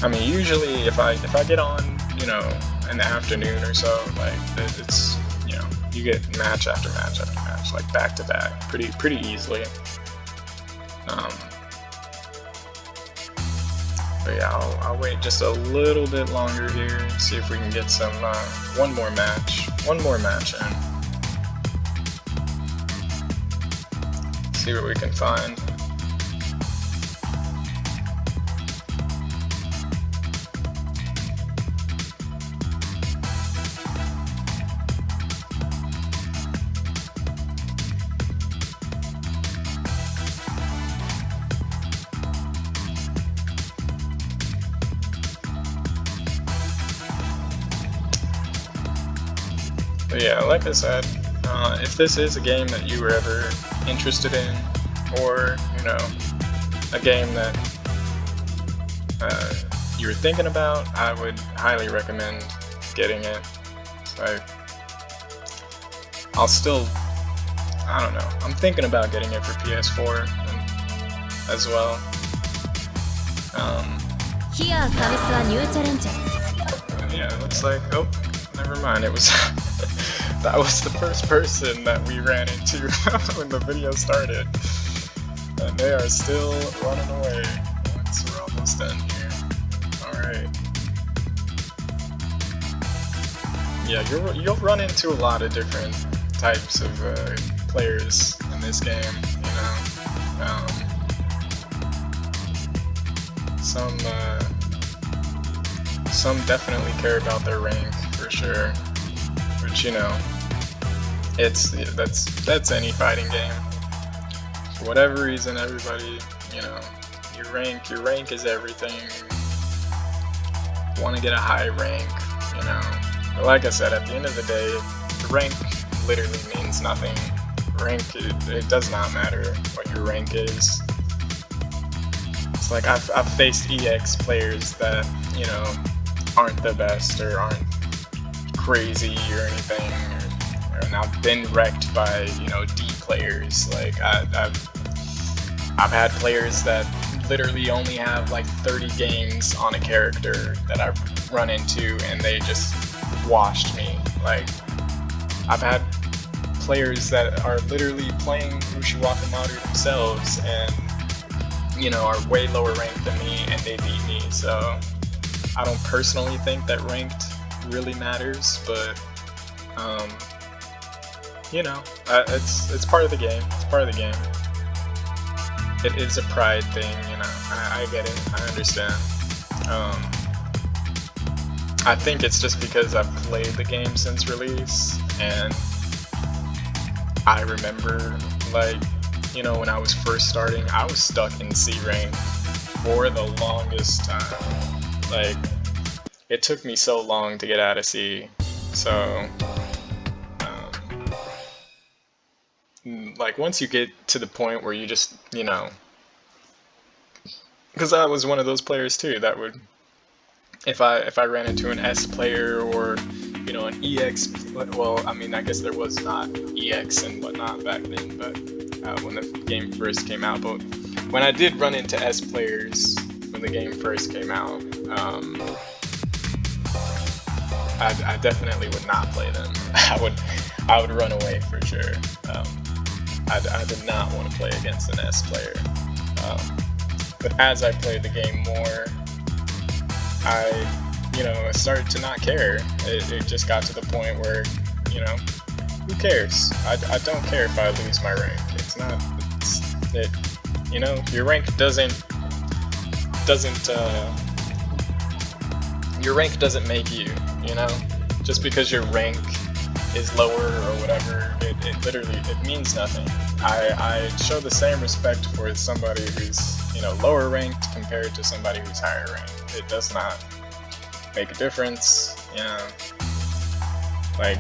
I mean, usually if I get on, you know, in the afternoon or so, like it's, you know, you get match after match after match, like back to back, pretty easily. But yeah, I'll wait just a little bit longer here and see if we can get some one more match in. See what we can find. But yeah, like I said, if this is a game that you were ever interested in, or, you know, a game that you were thinking about, I would highly recommend getting it. So I'll still, I don't know, I'm thinking about getting it for PS4 as well. Yeah, it looks like, oh, never mind, it was that was the first person that we ran into when the video started, and they are still running away. Once we're almost done here. Alright. Yeah, you'll run into a lot of different types of players in this game, you know. Some definitely care about their rank, for sure. But you know, that's any fighting game. For whatever reason, everybody, you know, your rank is everything. You want to get a high rank, you know. But like I said, at the end of the day, the rank literally means nothing. Rank, it does not matter what your rank is. It's like I've faced EX players that, you know, aren't the best or aren't crazy or anything, and I've been wrecked by, you know, D players. Like I've had players that literally only have like 30 games on a character that I've run into, and they just washed me. Like I've had players that are literally playing Ushiwakamaru themselves, and, you know, are way lower ranked than me, and they beat me. So I don't personally think that ranked really matters, but you know, it's part of the game. It's part of the game. It is a pride thing, you know. I get it. I understand. I think it's just because I've played the game since release, and I remember, like, you know, when I was first starting, I was stuck in C rank for the longest time. Like, it took me so long to get out of C. So, like, once you get to the point where you just, you know, because I was one of those players too that would, if I ran into an S player or, you know, an EX, well, I mean, I guess there was not EX and whatnot back then, but when the game first came out. But when I did run into S players when the game first came out, I definitely would not play them. I would run away for sure. I did not want to play against an S player. But as I played the game more, I, you know, started to not care. It just got to the point where, you know, who cares? I don't care if I lose my rank. It's not, you know, your rank doesn't make you, you know? Just because your rank is lower or whatever, it it means nothing. I show the same respect for somebody who's, you know, lower ranked compared to somebody who's higher ranked. It does not make a difference, you know. Like,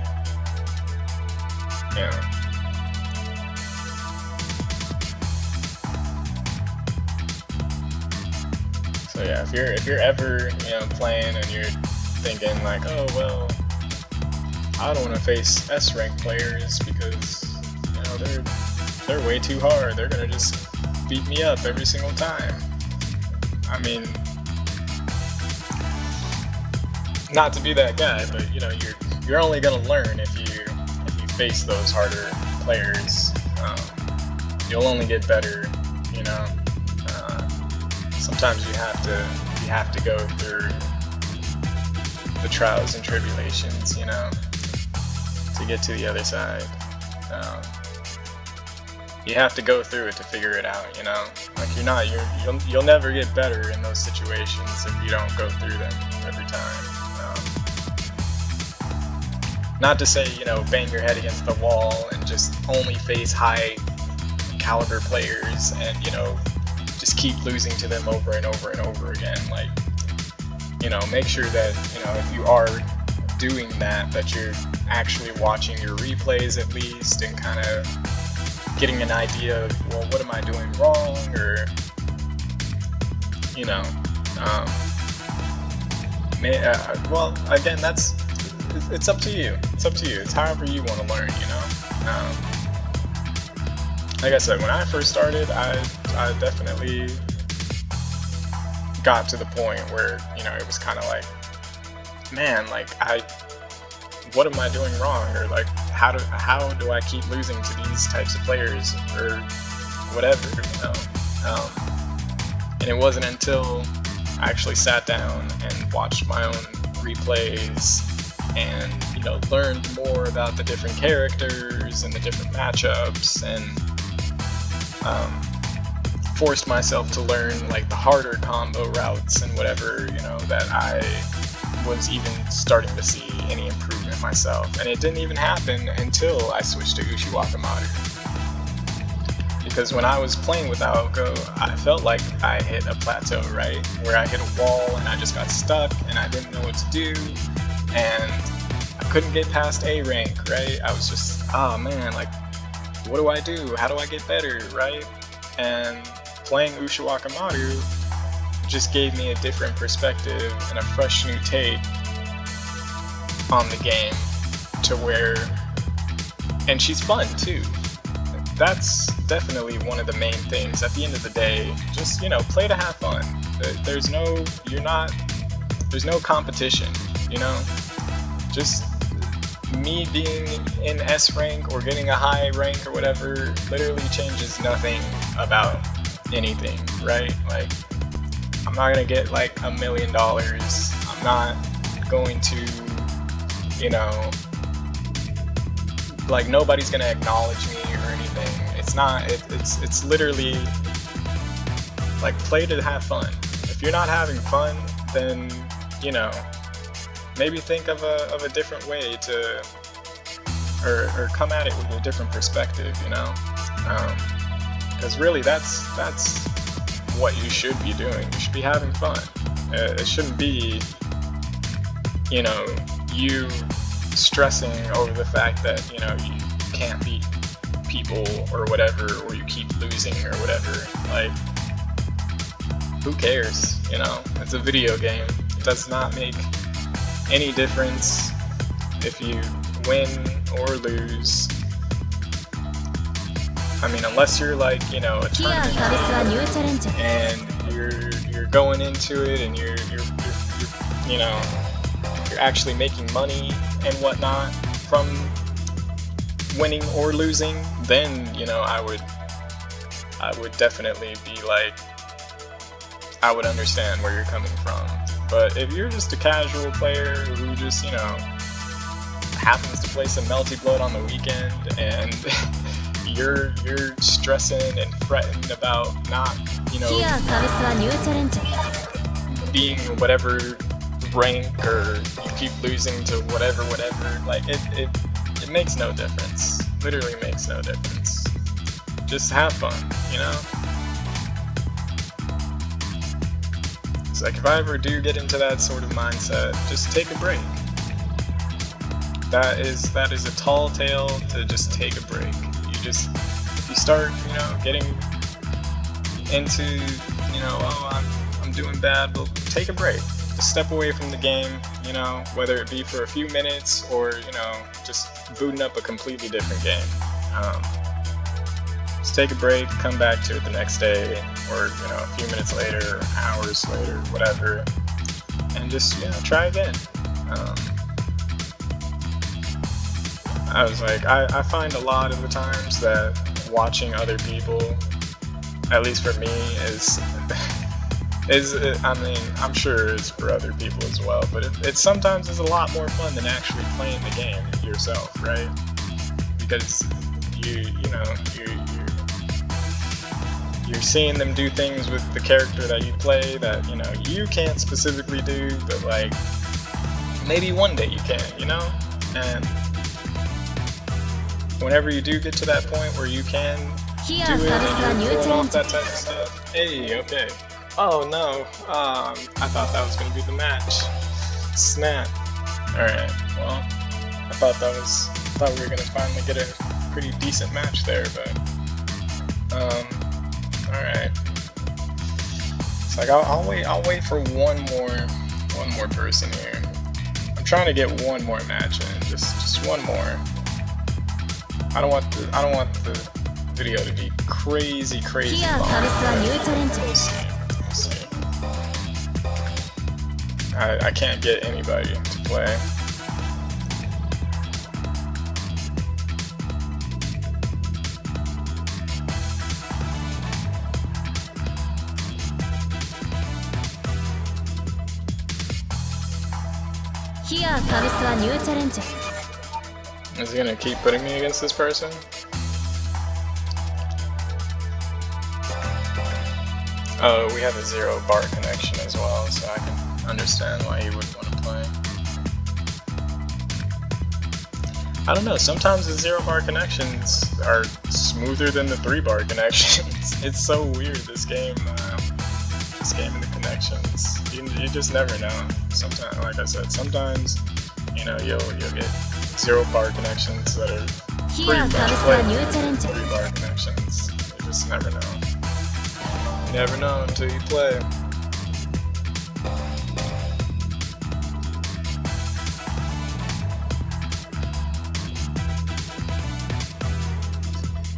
you know. So yeah, if you're ever, you know, playing and you're thinking like, oh well, I don't want to face S rank players because, you know, they're way too hard. They're gonna just beat me up every single time. I mean, not to be that guy, but you know, you're only gonna learn if you face those harder players. You'll only get better, you know. Sometimes you have to go through the trials and tribulations, you know, to get to the other side. You have to go through it to figure it out, you know. Like you'll never get better in those situations if you don't go through them every time. Not to say, you know, bang your head against the wall and just only face high caliber players and, you know, just keep losing to them over and over and over again. Like, you know, make sure that, you know, if you are doing that you're actually watching your replays at least and kind of getting an idea of, well, what am I doing wrong, or, you know, well, again, it's up to you. It's up to you. It's however you want to learn, you know. Like I said, when I first started, I definitely got to the point where, you know, it was kind of like, man, like what am I doing wrong, or like how do I keep losing to these types of players, or whatever, you know. And it wasn't until I actually sat down and watched my own replays and, you know, learned more about the different characters and the different matchups, and forced myself to learn like the harder combo routes and whatever, you know, that I was even starting to see any improvement myself. And it didn't even happen until I switched to Ushiwakamaru. Because when I was playing with Aoko, I felt like I hit a plateau, right? Where I hit a wall and I just got stuck and I didn't know what to do, and I couldn't get past A rank, right? I was just, oh man, like, what do I do? How do I get better, right? And playing Ushiwakamaru just gave me a different perspective and a fresh new take on the game, to where, and she's fun too. That's definitely one of the main things. At the end of the day, just, you know, play to have fun. There's no competition, you know. Just me being in S rank or getting a high rank or whatever literally changes nothing about anything, right? Like, I'm not gonna get like $1 million. I'm not going to, you know, like, nobody's gonna acknowledge me or anything. It's not. It's literally like, play to have fun. If you're not having fun, then, you know, maybe think of a different way to, or come at it with a different perspective, you know. Because really, that's what you should be doing. You should be having fun. It shouldn't be, you know, you stressing over the fact that, you know, you can't beat people or whatever, or you keep losing or whatever. Like, who cares, you know? It's a video game. It does not make any difference if you win or lose. I mean, unless you're like, you know, a tournament and you're going into it and you're you know, you're actually making money and whatnot from winning or losing, then, you know, I would definitely be like, I would understand where you're coming from. But if you're just a casual player who just, you know, happens to play some Melty Blood on the weekend, and you're stressing and fretting about not, you know, being whatever rank, or you keep losing to whatever, like, it makes no difference. Literally makes no difference. Just have fun, you know? It's like if I ever do get into that sort of mindset, just take a break. That is a tall tale to just take a break. If you start, you know, getting into, you know, oh, I'm doing bad, well, take a break. Just step away from the game, you know, whether it be for a few minutes or, you know, just booting up a completely different game. Just take a break, come back to it the next day, or, you know, a few minutes later, hours later, whatever, and just, you know, try again. I was like, I find a lot of the times that watching other people, at least for me, is I mean, I'm sure it's for other people as well, but it sometimes is a lot more fun than actually playing the game yourself, right? Because you're seeing them do things with the character that you play that, you know, you can't specifically do, but like maybe one day you can, you know? And whenever you do get to that point where you can do it and you're pulling off that type of stuff, hey, okay. Oh no, I thought that was gonna be the match. Snap. Alright, well, I thought we were gonna finally get a pretty decent match there, but alright. It's like I'll wait for one more person here. I'm trying to get one more match in, just one more. I don't want the video to be crazy long. We'll see. I can't get anybody to play. Is he gonna keep putting me against this person? Oh, we have a 0 bar connection as well, so I can understand why he would want to play. I don't know, sometimes the 0 bar connections are smoother than the 3 bar connections. It's so weird, this game and the connections. You just never know. Sometimes, like I said, sometimes, you know, you'll get 0 bar connections that are pretty much like 3 bar connections. You just never know. You never know until you play.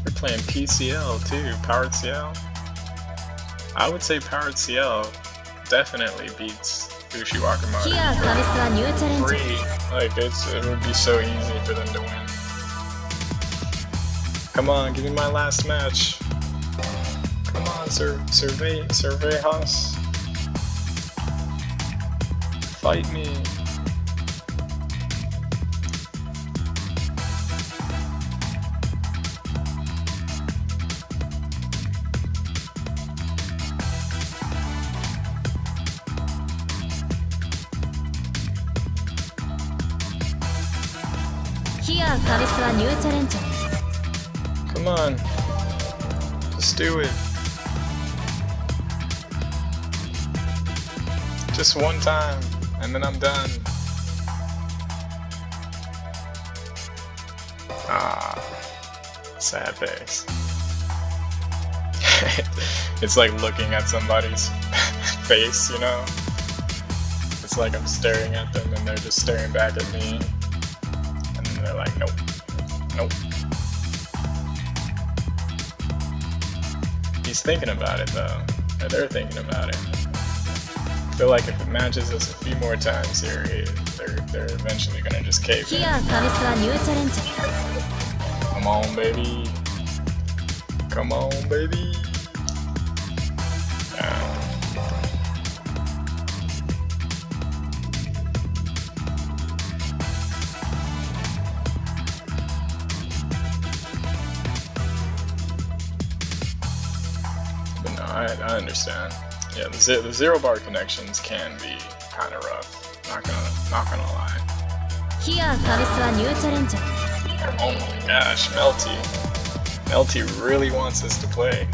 You're playing PCL too, Powered CL. I would say Powered CL definitely beats Ushiwakamaru. Like it would be so easy for them to win. Come on, give me my last match. Come on, Survey House. Fight me. Come on. Just do it. Just one time, and then I'm done. Ah, sad face. It's like looking at somebody's face, you know? It's like I'm staring at them and they're just staring back at me. And they're like, nope, nope. He's thinking about it though, or they're thinking about it. I feel like if it matches us a few more times here, they're eventually gonna just cave in. Come on, baby. Come on, baby. But no, I understand. Yeah, the 0 bar connections can be kind of rough. Not gonna lie. Oh my gosh, Melty. Melty really wants us to play.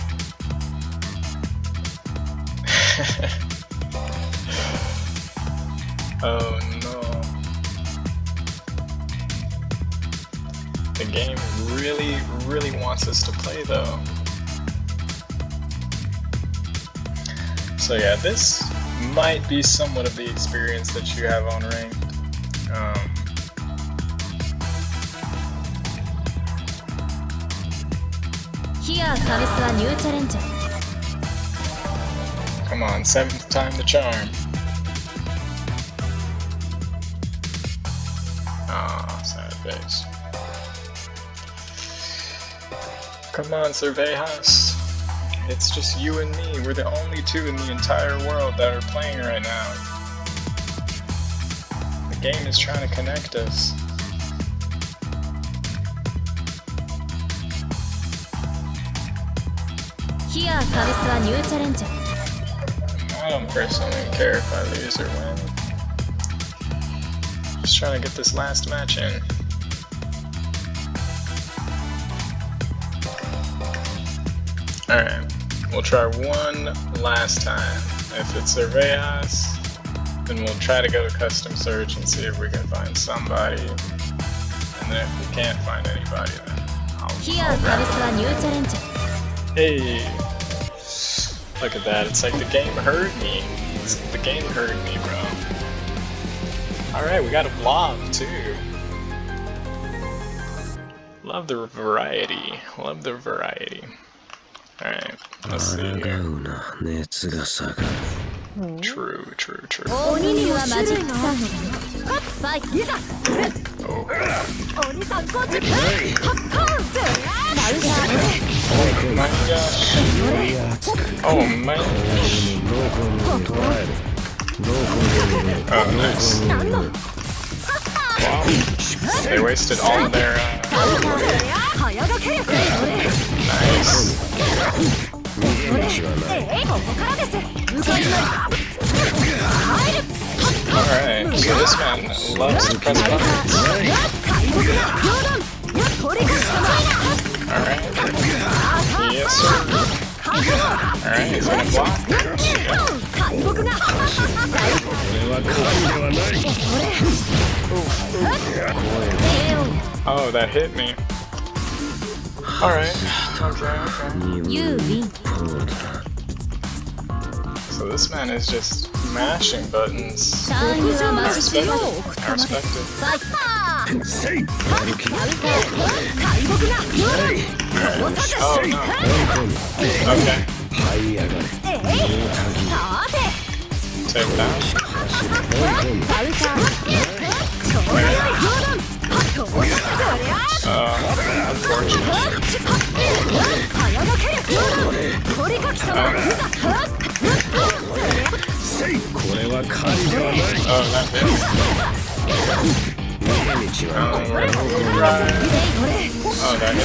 Oh no. The game really wants us to play though. So yeah, this might be somewhat of the experience that you have on ranked. Here, Samusはニューチャレンジャー。 Come on, 7th time the charm. Ah, sad face. Come on, Cervejas. It's just you and me. We're the only two in the entire world that are playing right now. The game is trying to connect us. Here, Samusはニューチャレンジャー。 I don't personally care if I lose or win. Just trying to get this last match in. Alright, we'll try one last time. If it's Cervejas, then we'll try to go to custom search and see if we can find somebody. And then if we can't find anybody, then I'll grab it. Hey! Look at that, it's like the game heard me. The game heard me, bro. Alright, we got a vlog too. Love the variety. Love the variety. Alright, let's see here. True. 鬼にはマジックサーファイトいざ Oh. 鬼さんこっちハッカーンダウン Oh my gosh. Oh man. Oh, nice. Wow. They wasted all of their nice. Alright, so this man loves to press buttons. Alright. Yes, sir. Alright, he's gonna block. Oh, that hit me. Alright. Okay. You win. So this man is just mashing buttons. I ターンユアマジック respect it. ファイト Oh no. Okay. Take that. Unfortunate. Oh, that hit. Oh, that hit.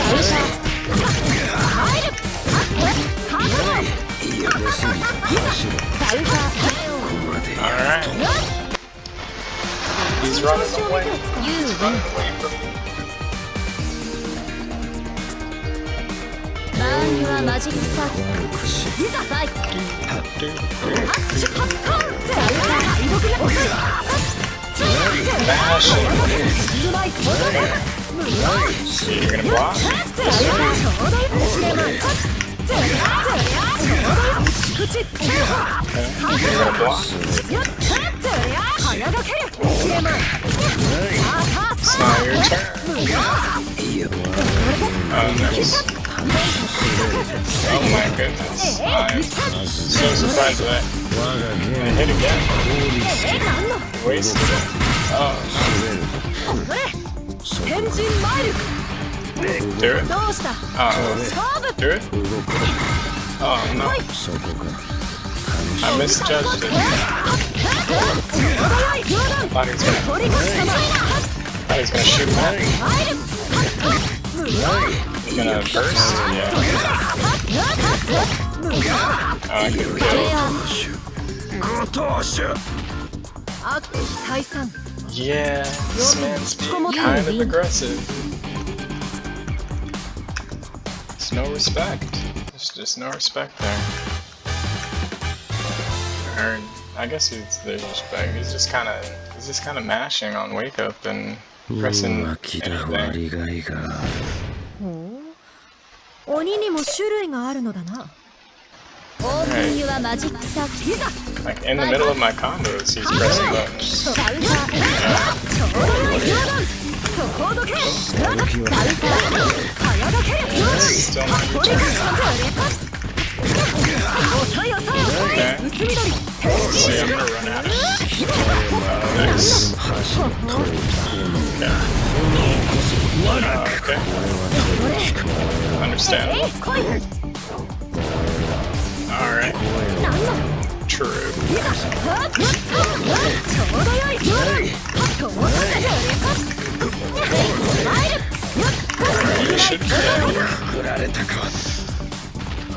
Alright. He's running away. He's running away from me. ターンユアマジックサーフいざファイト Mashing. You're gonna block? You're gonna block? It's not your turn. Oh, nice. Oh my goodness. I'm so surprised at that. And hit again. Wasted it. Oh no. Do it? Oh. Do it? Oh no. I misjudged it. Thought he was gonna shoot that. He's gonna burst? Yeah. Oh, I can kill. Yeah, this man's being kind of aggressive. There's no respect. There's just no respect there. Or I guess there's respect. He's just kind of mashing on wake up and pressing anything. ほう鬼にも種類があるのだな。オープンユアマジックサーキッ Like in the middle of my combos, he's pressing buttons. トダウターちょうどよい冗談そこをどけダウター早どけ Still not your 取り turn. 返したぜ遅い遅い遅い Okay. 薄緑 See, I'm gonna run out of next. Okay. Understandable. 来い Alright. なんだ True. ちょうどよい冗談飛ばさせて参る You should be dead.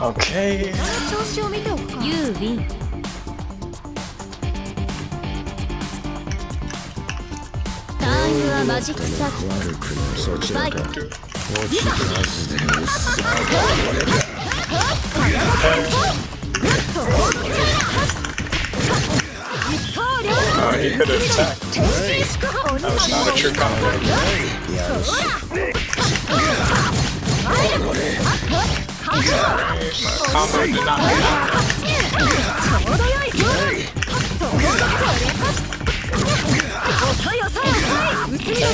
Okay. 調子を見ておくか。 You win ターンユアマジックサーキッファイト Oh, he could have attacked. That was not a true combo. Alright, my combo did not hit. Okay.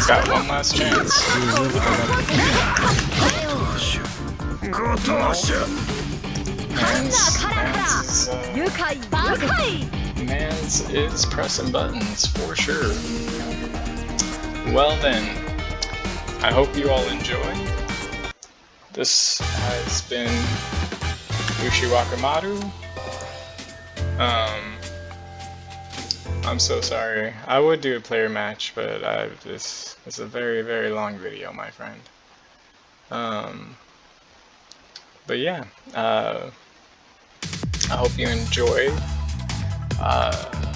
Got one last chance. Mans is pressing buttons for sure. Well then, I hope you all enjoy. This has been Ushiwakamaru. I'm so sorry. I would do a player match, but it's a very, very long video, my friend. But yeah, I hope you enjoy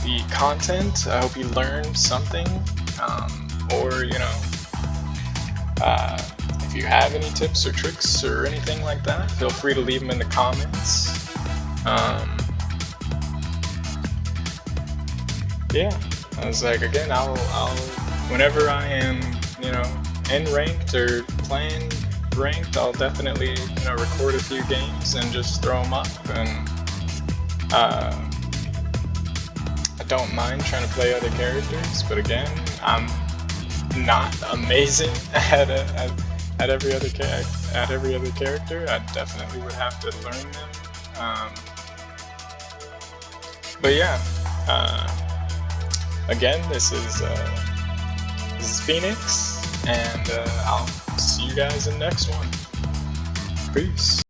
the content. I hope you learned something, or you know, if you have any tips or tricks or anything like that, feel free to leave them in the comments. Yeah, I was like, again, I'll whenever I am, you know, in ranked or playing ranked, I'll definitely, you know, record a few games and just throw them up. And I don't mind trying to play other characters, but again, I'm not amazing at every other character. I definitely would have to learn them. But yeah, again, this is Phoenix, and I'll see you guys in the next one. Peace.